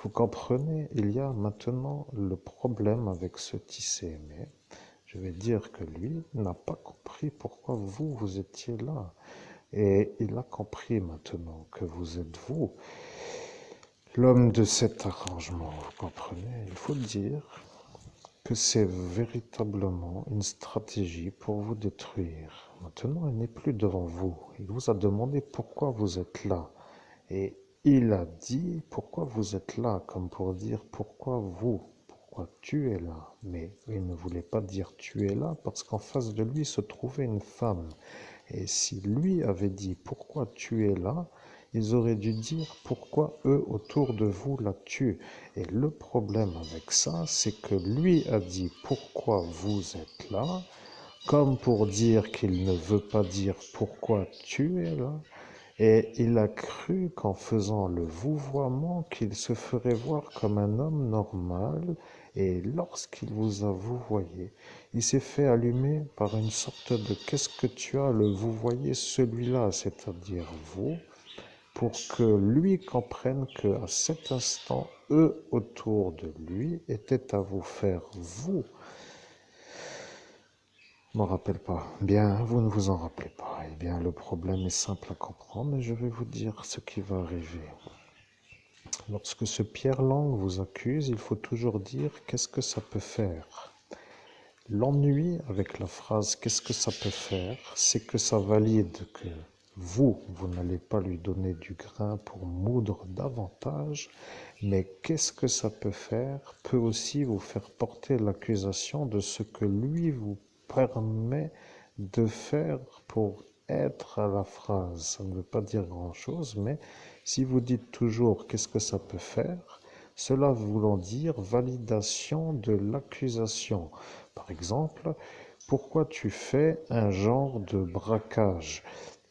Vous comprenez, il y a maintenant le problème avec ce tissé, mais je vais dire que lui n'a pas compris pourquoi vous étiez là. Et il a compris maintenant que vous êtes vous, l'homme de cet arrangement, vous comprenez? Il faut dire que c'est véritablement une stratégie pour vous détruire. Maintenant, il n'est plus devant vous. Il vous a demandé pourquoi vous êtes là. Et il a dit pourquoi vous êtes là, comme pour dire pourquoi pourquoi tu es là. Mais il ne voulait pas dire tu es là parce qu'en face de lui se trouvait une femme. Et si lui avait dit pourquoi tu es là, ils auraient dû dire pourquoi eux autour de vous la tuent. Et le problème avec ça, c'est que lui a dit pourquoi vous êtes là, comme pour dire qu'il ne veut pas dire pourquoi tu es là. Et il a cru qu'en faisant le vouvoiement, qu'il se ferait voir comme un homme normal. Et lorsqu'il vous a vouvoyé, il s'est fait allumer par une sorte de qu'est-ce que tu as, le vouvoyer celui-là, c'est-à-dire vous, pour que lui comprenne qu'à cet instant, eux autour de lui étaient à vous faire vous. Je m'en rappelle pas. Bien, vous ne vous en rappelez pas. Eh bien, le problème est simple à comprendre, mais je vais vous dire ce qui va arriver. Lorsque ce Pierre-Langue vous accuse, il faut toujours dire qu'est-ce que ça peut faire. L'ennui avec la phrase qu'est-ce que ça peut faire, c'est que ça valide que vous n'allez pas lui donner du grain pour moudre davantage, mais qu'est-ce que ça peut faire peut aussi vous faire porter l'accusation de ce que lui vous permet de faire pour être à la phrase. Ça ne veut pas dire grand-chose, mais si vous dites toujours qu'est-ce que ça peut faire, cela voulant dire validation de l'accusation. Par exemple, pourquoi tu fais un genre de braquage?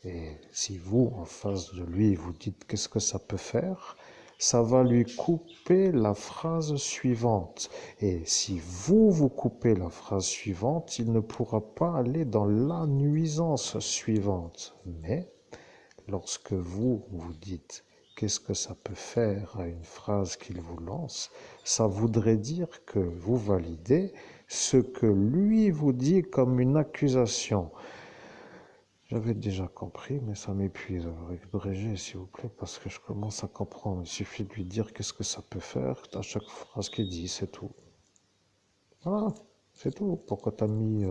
Et si vous, en face de lui, vous dites qu'est-ce que ça peut faire, ça va lui couper la phrase suivante. Et si vous coupez la phrase suivante, il ne pourra pas aller dans la nuisance suivante. Mais lorsque vous dites qu'est-ce que ça peut faire à une phrase qu'il vous lance, ça voudrait dire que vous validez ce que lui vous dit comme une accusation. J'avais déjà compris, mais ça m'épuise. Abrégez, s'il vous plaît, parce que je commence à comprendre. Il suffit de lui dire qu'est-ce que ça peut faire à chaque phrase qu'il dit, c'est tout. Voilà, c'est tout. Pourquoi t'as mis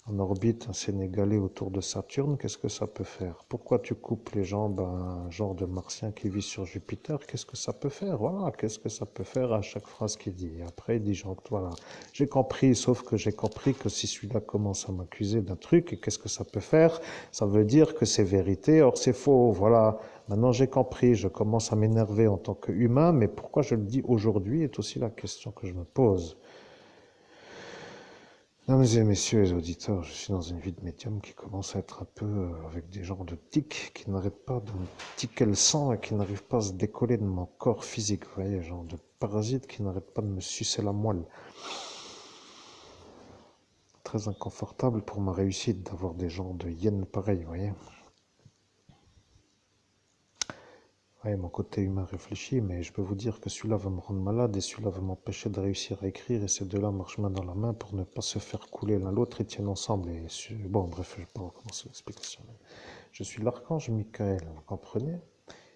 en orbite un Sénégalais autour de Saturne, qu'est-ce que ça peut faire? Pourquoi tu coupes les jambes à un genre de martien qui vit sur Jupiter? Qu'est-ce que ça peut faire? Voilà, qu'est-ce que ça peut faire à chaque phrase qu'il dit? Et après, il dit, genre, voilà, j'ai compris, sauf que j'ai compris que si celui-là commence à m'accuser d'un truc, et qu'est-ce que ça peut faire? Ça veut dire que c'est vérité, or c'est faux, voilà. Maintenant, j'ai compris, je commence à m'énerver en tant qu'humain, mais pourquoi je le dis aujourd'hui est aussi la question que je me pose. Mesdames et messieurs les auditeurs, je suis dans une vie de médium qui commence à être un peu avec des genres de tics qui n'arrêtent pas de me tiquer le sang et qui n'arrivent pas à se décoller de mon corps physique. Vous voyez, genre de parasites qui n'arrêtent pas de me sucer la moelle. Très inconfortable pour ma réussite d'avoir des genres de hyènes pareils, vous voyez. Ouais, mon côté humain réfléchit, mais je peux vous dire que celui-là va me rendre malade et celui-là va m'empêcher de réussir à écrire et ces deux-là marchent main dans la main pour ne pas se faire couler l'un l'autre et tiennent ensemble. Et bon, bref, je ne vais pas recommencer l'explication. Je suis l'archange Michael, vous comprenez?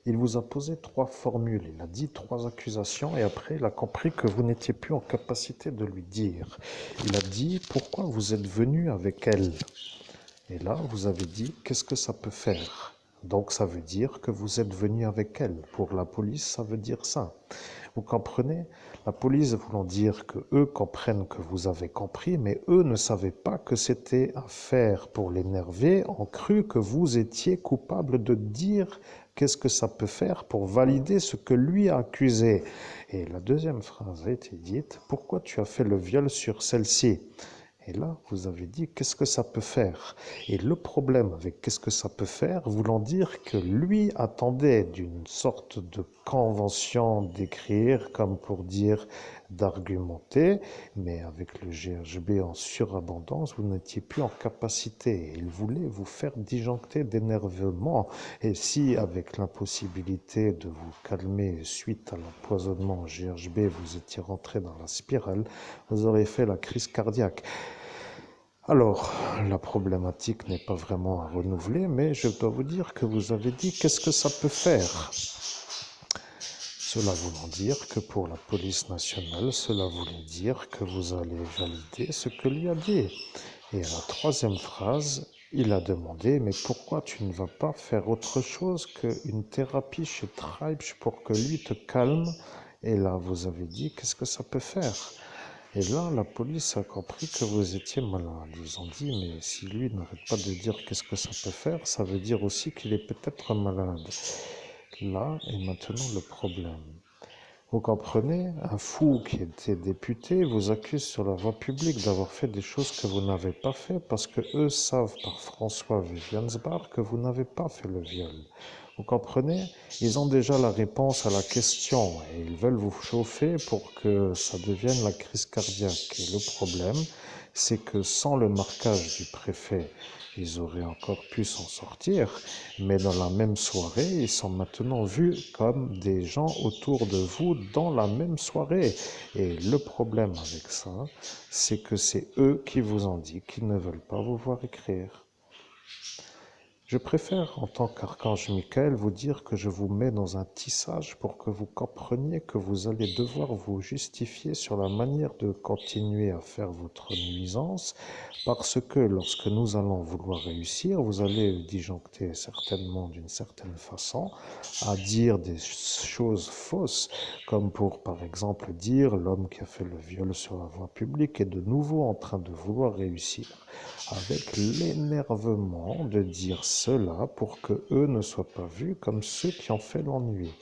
Il vous a posé 3 formules, il a dit 3 accusations et après il a compris que vous n'étiez plus en capacité de lui dire. Il a dit pourquoi vous êtes venu avec elle. Et là, vous avez dit qu'est-ce que ça peut faire. Donc ça veut dire que vous êtes venu avec elle. Pour la police, ça veut dire ça. Vous comprenez? La police voulant dire que eux comprennent que vous avez compris, mais eux ne savaient pas que c'était à faire pour l'énerver, ont cru que vous étiez coupable de dire qu'est-ce que ça peut faire pour valider ce que lui a accusé. Et la deuxième phrase a été dite, pourquoi tu as fait le viol sur celle-ci? Et là, vous avez dit qu'est-ce que ça peut faire. Et le problème avec qu'est-ce que ça peut faire, voulant dire que lui attendait d'une sorte de convention d'écrire, comme pour dire d'argumenter, mais avec le GHB en surabondance, vous n'étiez plus en capacité. Il voulait vous faire disjoncter d'énervement. Et si, avec l'impossibilité de vous calmer suite à l'empoisonnement en GHB, vous étiez rentré dans la spirale, vous auriez fait la crise cardiaque. Alors, la problématique n'est pas vraiment à renouveler, mais je dois vous dire que vous avez dit qu'est-ce que ça peut faire. Cela voulant dire que pour la police nationale, cela voulait dire que vous allez valider ce que lui a dit. Et à la troisième phrase, il a demandé, mais pourquoi tu ne vas pas faire autre chose qu'une thérapie chez Tribe pour que lui te calme Et là, vous avez dit, qu'est-ce que ça peut faire? Et là, la police a compris que vous étiez malade. Ils ont dit, mais si lui n'arrête pas de dire qu'est-ce que ça peut faire, ça veut dire aussi qu'il est peut-être malade. Là est maintenant le problème. Vous comprenez, un fou qui était député vous accuse sur la voie publique d'avoir fait des choses que vous n'avez pas fait parce que eux savent par François Viviansbach que vous n'avez pas fait le viol. Vous comprenez? Ils ont déjà la réponse à la question et ils veulent vous chauffer pour que ça devienne la crise cardiaque. Et le problème, c'est que sans le marquage du préfet, ils auraient encore pu s'en sortir, mais dans la même soirée, ils sont maintenant vus comme des gens autour de vous dans la même soirée. Et le problème avec ça, c'est que c'est eux qui vous ont dit qu'ils ne veulent pas vous voir écrire. Je préfère, en tant qu'archange Michael, vous dire que je vous mets dans un tissage pour que vous compreniez que vous allez devoir vous justifier sur la manière de continuer à faire votre nuisance, parce que lorsque nous allons vouloir réussir, vous allez disjoncter certainement d'une certaine façon à dire des choses fausses, comme pour par exemple dire l'homme qui a fait le viol sur la voie publique est de nouveau en train de vouloir réussir avec l'énervement de dire cela pour que eux ne soient pas vus comme ceux qui ont fait l'ennui.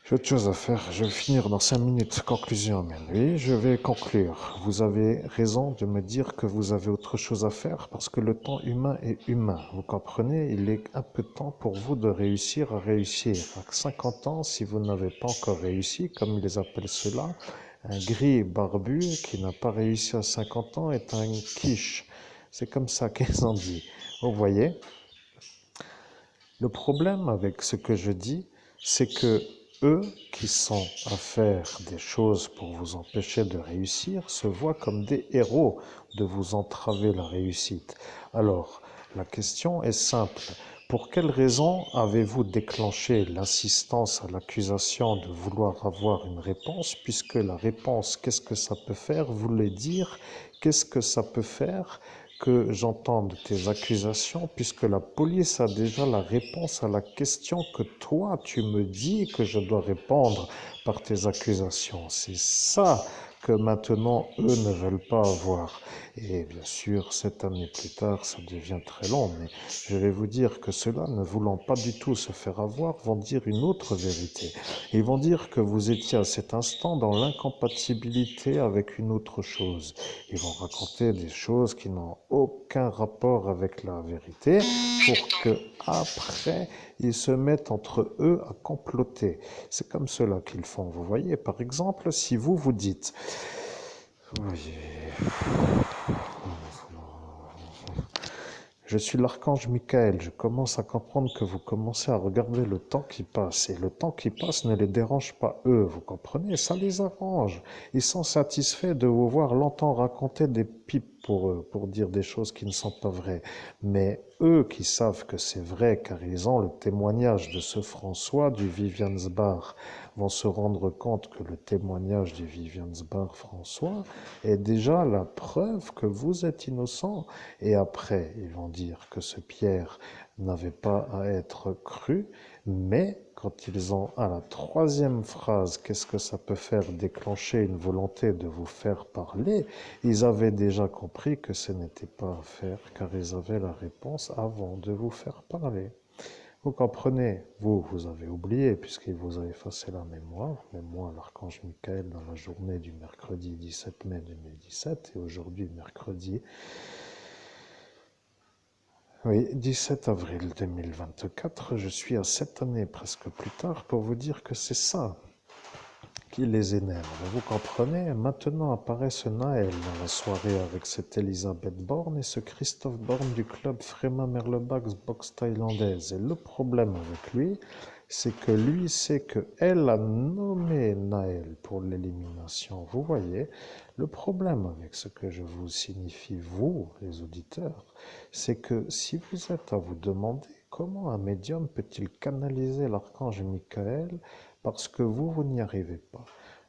J'ai autre chose à faire, je vais finir dans 5 minutes. Conclusion, mais oui, je vais conclure. Vous avez raison de me dire que vous avez autre chose à faire parce que le temps humain est humain. Vous comprenez, il est un peu temps pour vous de réussir à réussir. À 50 ans, si vous n'avez pas encore réussi, comme ils appellent cela, un gris barbu qui n'a pas réussi à 50 ans est un quiche. C'est comme ça qu'ils ont dit. Vous voyez? Le problème avec ce que je dis, c'est que eux qui sont à faire des choses pour vous empêcher de réussir se voient comme des héros de vous entraver la réussite. Alors, la question est simple. Pour quelle raison avez-vous déclenché l'assistance à l'accusation de vouloir avoir une réponse, puisque la réponse, qu'est-ce que ça peut faire, voulait dire, qu'est-ce que ça peut faire que j'entende tes accusations, puisque la police a déjà la réponse à la question que toi, tu me dis que je dois répondre par tes accusations. C'est ça que maintenant, eux ne veulent pas avoir. Et bien sûr, 7 années plus tard, ça devient très long, mais je vais vous dire que ceux-là, ne voulant pas du tout se faire avoir, vont dire une autre vérité. Ils vont dire que vous étiez à cet instant dans l'incompatibilité avec une autre chose. Ils vont raconter des choses qui n'ont aucun rapport avec la vérité pour que après ils se mettent entre eux à comploter. C'est comme cela qu'ils font. Vous voyez, par exemple, si vous vous dites, oui, je suis l'archange Michael, je commence à comprendre que vous commencez à regarder le temps qui passe. Et le temps qui passe ne les dérange pas eux, vous comprenez? Ça les arrange. Ils sont satisfaits de vous voir longtemps raconter des pipes pour eux, pour dire des choses qui ne sont pas vraies. Mais eux qui savent que c'est vrai, car ils ont le témoignage de ce François du Viviansbach, vont se rendre compte que le témoignage du Viviansbach François est déjà la preuve que vous êtes innocent. Et après, ils vont dire que ce Pierre n'avait pas à être cru, mais quand ils ont à la troisième phrase, qu'est-ce que ça peut faire déclencher une volonté de vous faire parler, ils avaient déjà compris que ce n'était pas à faire, car ils avaient la réponse avant de vous faire parler. Vous comprenez, vous avez oublié, puisqu'il vous a effacé la mémoire, mais moi, l'archange Michael, dans la journée du mercredi 17 mai 2017, et aujourd'hui, mercredi, oui, 17 avril 2024, je suis à 7 années presque plus tard pour vous dire que c'est ça qui les énerve. Vous comprenez? Maintenant apparaît ce Naël dans la soirée avec cette Elisabeth Borne et ce Christophe Borne du club Frema Merlebach's boxe thaïlandaise. Et le problème avec lui, c'est que lui sait qu'elle a nommé Naël pour l'élimination. Vous voyez, le problème avec ce que je vous signifie, vous, les auditeurs, c'est que si vous êtes à vous demander comment un médium peut-il canaliser l'archange Michael, parce que vous n'y arrivez pas.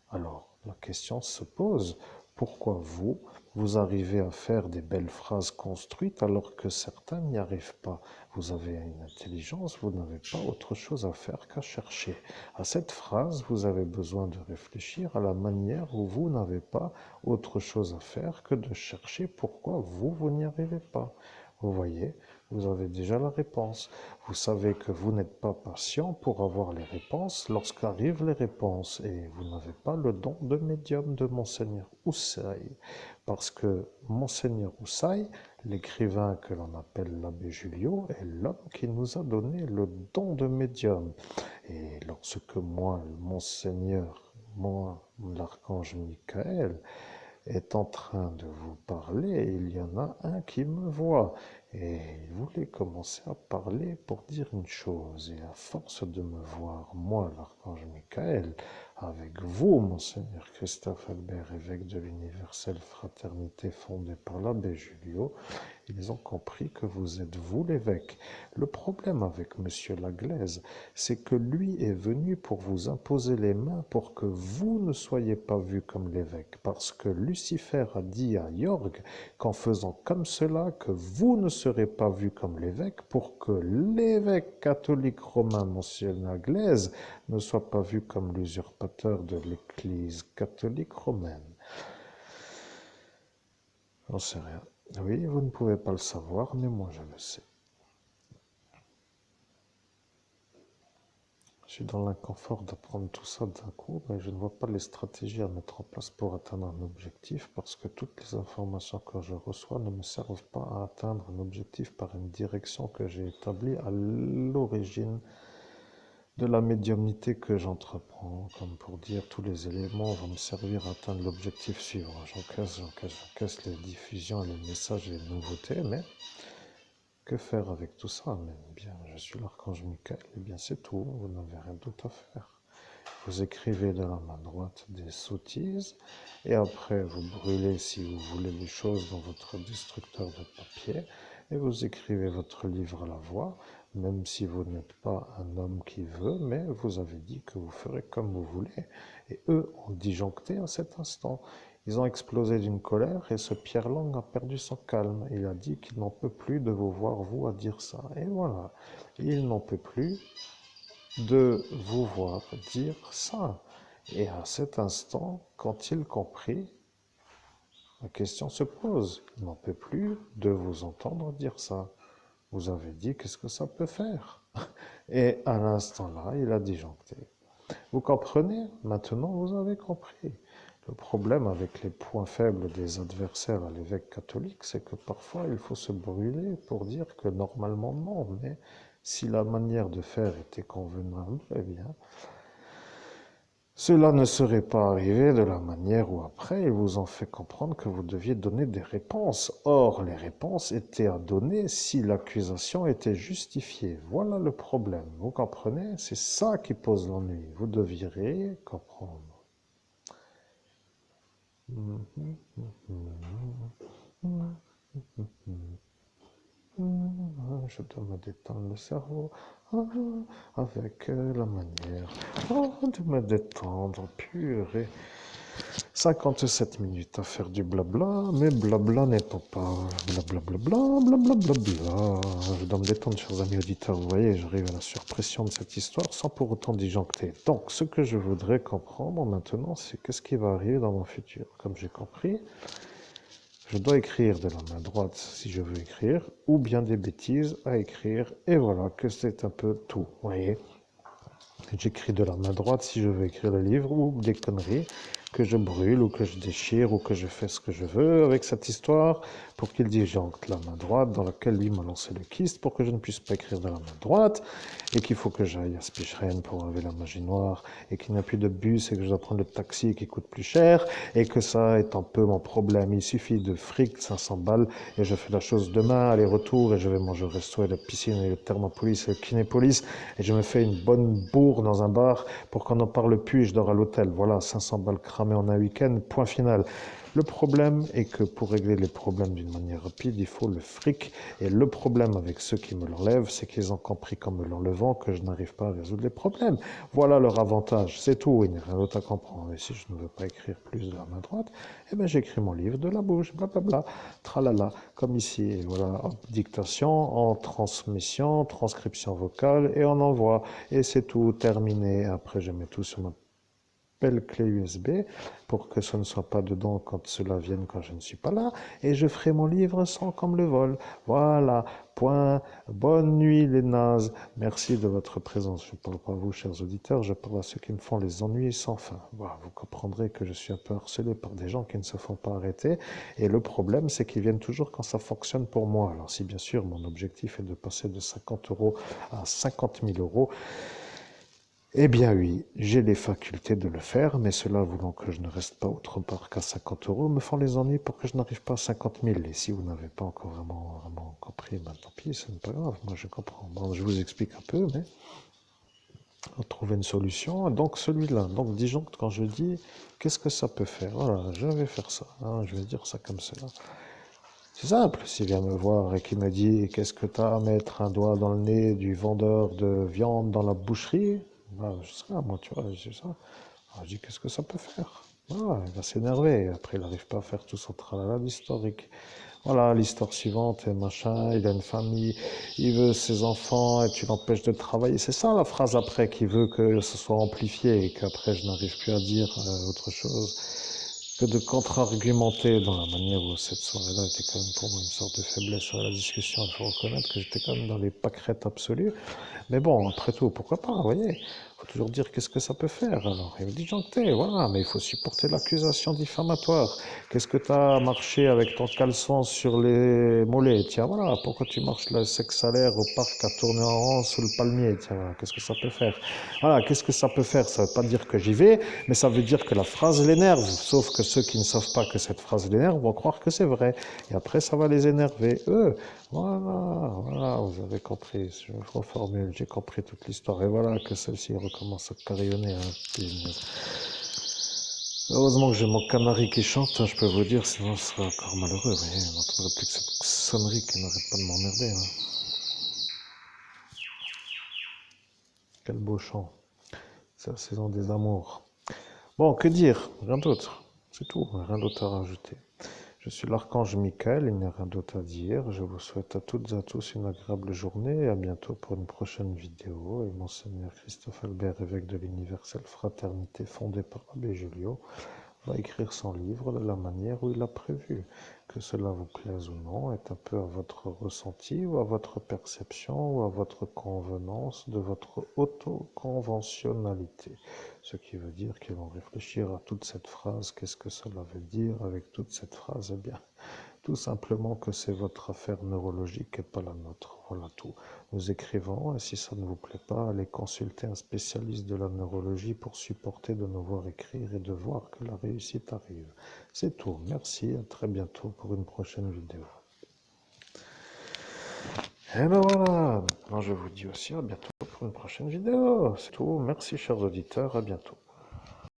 Alors, la question se pose, Pourquoi vous arrivez à faire des belles phrases construites alors que certains n'y arrivent pas? Vous avez une intelligence, vous n'avez pas autre chose à faire qu'à chercher. À cette phrase, vous avez besoin de réfléchir à la manière où vous n'avez pas autre chose à faire que de chercher pourquoi vous n'y arrivez pas. Vous voyez, vous avez déjà la réponse. Vous savez que vous n'êtes pas patient pour avoir les réponses lorsqu'arrivent les réponses et vous n'avez pas le don de médium de Monseigneur Houssaye. Parce que Monseigneur Houssaye, l'écrivain que l'on appelle l'abbé Julio, est l'homme qui nous a donné le don de médium. Et lorsque moi, Monseigneur, moi, l'archange Michael, est en train de vous parler, il y en a un qui me voit. Et il voulait commencer à parler pour dire une chose. Et à force de me voir, moi, l'archange Michael, avec vous, Monseigneur Christophe Albert, évêque de l'universelle fraternité fondée par l'abbé Julio, ils ont compris que vous êtes vous l'évêque. Le problème avec Monsieur Laglaise, c'est que lui est venu pour vous imposer les mains pour que vous ne soyez pas vu comme l'évêque. Parce que Lucifer a dit à Jorg qu'en faisant comme cela, que vous ne serez pas vu comme l'évêque pour que l'évêque catholique romain, Monsieur Laglaise, ne soit pas vu comme l'usurpateur de l'Église catholique romaine. J'en sais rien. Oui, vous ne pouvez pas le savoir, mais moi je le sais. Je suis dans l'inconfort d'apprendre tout ça d'un coup, mais je ne vois pas les stratégies à mettre en place pour atteindre un objectif, parce que toutes les informations que je reçois ne me servent pas à atteindre un objectif par une direction que j'ai établie à l'origine de la médiumnité que j'entreprends, comme pour dire tous les éléments vont me servir à atteindre l'objectif suivant. J'encaisse les diffusions, les messages et les nouveautés, mais que faire avec tout ça? Mais bien, je suis l'archange Michael, et bien c'est tout, vous n'avez rien d'autre à faire. Vous écrivez de la main droite des sottises, et après vous brûlez, si vous voulez, les choses dans votre destructeur de papier, et vous écrivez votre livre à la voix, même si vous n'êtes pas un homme qui veut, mais vous avez dit que vous ferez comme vous voulez. Et eux ont disjoncté à cet instant. Ils ont explosé d'une colère et ce Pierre Lang a perdu son calme. Il a dit qu'il n'en peut plus de vous voir, vous, à dire ça. Et voilà, il n'en peut plus de vous voir dire ça. Et à cet instant, quand il comprit, la question se pose. Il n'en peut plus de vous entendre dire ça. Vous avez dit, qu'est-ce que ça peut faire? Et à l'instant là, il a disjoncté. Vous comprenez? Maintenant, vous avez compris. Le problème avec les points faibles des adversaires à l'évêque catholique, c'est que parfois il faut se brûler pour dire que normalement non, mais si la manière de faire était convenable, eh bien, cela ne serait pas arrivé de la manière où après ils vous ont fait comprendre que vous deviez donner des réponses. Or, les réponses étaient à donner si l'accusation était justifiée. Voilà le problème. Vous comprenez? C'est ça qui pose l'ennui. Vous devriez comprendre. Je dois me détendre le cerveau avec la manière de me détendre, purée. 57 minutes à faire du blabla, mais blabla n'étant pas blablabla, blablabla. Je dois me détendre, chers amis auditeurs. Vous voyez, j'arrive à la surpression de cette histoire sans pour autant disjoncter. Donc, ce que je voudrais comprendre maintenant, c'est qu'est-ce qui va arriver dans mon futur. Comme j'ai compris, je dois écrire de la main droite si je veux écrire, ou bien des bêtises à écrire, et voilà que c'est un peu tout. Vous voyez, j'écris de la main droite si je veux écrire le livre, ou des conneries que je brûle, ou que je déchire, ou que je fais ce que je veux avec cette histoire, pour qu'il disjoncte la main droite dans laquelle lui m'a lancé le kyste, pour que je ne puisse pas écrire de la main droite, et qu'il faut que j'aille à Spicheren pour enlever la magie noire, et qu'il n'y a plus de bus, et que je dois prendre le taxi qui coûte plus cher, et que ça est un peu mon problème. Il suffit de fric, 500 balles, et je fais la chose demain, aller-retour, et je vais manger au resto, et la piscine, et le thermopolis, et le kinépolis, et je me fais une bonne bourre dans un bar pour qu'on n'en parle plus, et je dors à l'hôtel. Voilà, 500 balles cramées en un week-end, point final. Le problème est que pour régler les problèmes d'une manière rapide, il faut le fric. Et le problème avec ceux qui me l'enlèvent, c'est qu'ils ont compris qu'en me l'enlevant, que je n'arrive pas à résoudre les problèmes. Voilà leur avantage, c'est tout, il n'y a rien d'autre à comprendre. Et si je ne veux pas écrire plus de la main droite, eh bien j'écris mon livre de la bouche, blablabla, tralala, comme ici. Et voilà, en dictation, en transmission, transcription vocale, et on envoie. Et c'est tout, terminé. Après, je mets tout sur ma belle clé USB pour que ce ne soit pas dedans quand cela vienne quand je ne suis pas là, et je ferai mon livre sans comme le vol. Voilà, point. Bonne nuit les nazes. Merci de votre présence. Je ne parle pas à vous, chers auditeurs, je parle à ceux qui me font les ennuis sans fin. Voilà, vous comprendrez que je suis un peu harcelé par des gens qui ne se font pas arrêter, et le problème, c'est qu'ils viennent toujours quand ça fonctionne pour moi. Alors si bien sûr mon objectif est de passer de 50 euros à 50 000 euros, eh bien oui, j'ai les facultés de le faire, mais cela voulant que je ne reste pas autre part qu'à 50 euros, me font les ennuis pour que je n'arrive pas à 50 000. Et si vous n'avez pas encore vraiment compris, ben tant pis, ce n'est pas grave, moi je comprends. Bon, je vous explique un peu, mais on va trouver une solution. Donc celui-là, donc disjoncte, quand je dis, qu'est-ce que ça peut faire? Voilà, je vais faire ça, hein, je vais dire ça comme cela. C'est simple, s'il vient me voir et qu'il me dit qu'est-ce que t'as à mettre un doigt dans le nez du vendeur de viande dans la boucherie, bah, je sais pas, moi, tu vois, c'est ça. Alors, je dis qu'est-ce que ça peut faire? Voilà, il va s'énerver. Après, il n'arrive pas à faire tout son tralala d'historique. Voilà, l'histoire suivante et machin, il a une famille, il veut ses enfants et tu l'empêches de travailler. C'est ça la phrase après qui veut que ce soit amplifié et qu'après je n'arrive plus à dire autre chose que de contre-argumenter dans la manière où cette soirée-là était quand même pour moi une sorte de faiblesse à la discussion. Il faut reconnaître que j'étais quand même dans les pâquerettes absolues. Mais bon, après tout, pourquoi pas, vous voyez? Il faut toujours dire qu'est-ce que ça peut faire. Alors, il me dit disjoncté, voilà, mais il faut supporter l'accusation diffamatoire. Qu'est-ce que tu as marché avec ton caleçon sur les mollets? Tiens, voilà, pourquoi tu marches le sexe salaire au parc à tourner en rond sous le palmier? Tiens, voilà, qu'est-ce que ça peut faire? Voilà, qu'est-ce que ça peut faire? Ça veut pas dire que j'y vais, mais ça veut dire que la phrase l'énerve. Sauf que ceux qui ne savent pas que cette phrase l'énerve vont croire que c'est vrai. Et après, ça va les énerver, eux. Voilà, vous avez compris. Je reformule, j'ai compris toute l'histoire. Et voilà que celle-ci recommence à carillonner. Hein. Heureusement que j'ai mon canari qui chante, hein, je peux vous dire, sinon ce serait encore malheureux. Vous voyez, on n'entendrait plus que cette sonnerie qui n'arrête pas de m'emmerder. Hein. Quel beau chant. C'est la saison des amours. Bon, que dire? Rien d'autre. C'est tout, rien d'autre à rajouter. Je suis l'archange Michael, il n'y a rien d'autre à dire. Je vous souhaite à toutes et à tous une agréable journée et à bientôt pour une prochaine vidéo. Et Monseigneur Christophe Albert, évêque de l'Universelle Fraternité fondée par l'abbé Julio, va écrire son livre de la manière où il a prévu. Que cela vous plaise ou non est un peu à votre ressenti ou à votre perception ou à votre convenance de votre autoconventionnalité. Ce qui veut dire qu'ils vont réfléchir à toute cette phrase. Qu'est-ce que cela veut dire avec toute cette phrase? Eh bien, tout simplement que c'est votre affaire neurologique et pas la nôtre. Voilà tout. Nous écrivons, et si ça ne vous plaît pas, allez consulter un spécialiste de la neurologie pour supporter de nous voir écrire et de voir que la réussite arrive. C'est tout. Merci, à très bientôt pour une prochaine vidéo. Et ben voilà, maintenant je vous dis aussi à bientôt pour une prochaine vidéo. C'est tout. Merci chers auditeurs, à bientôt.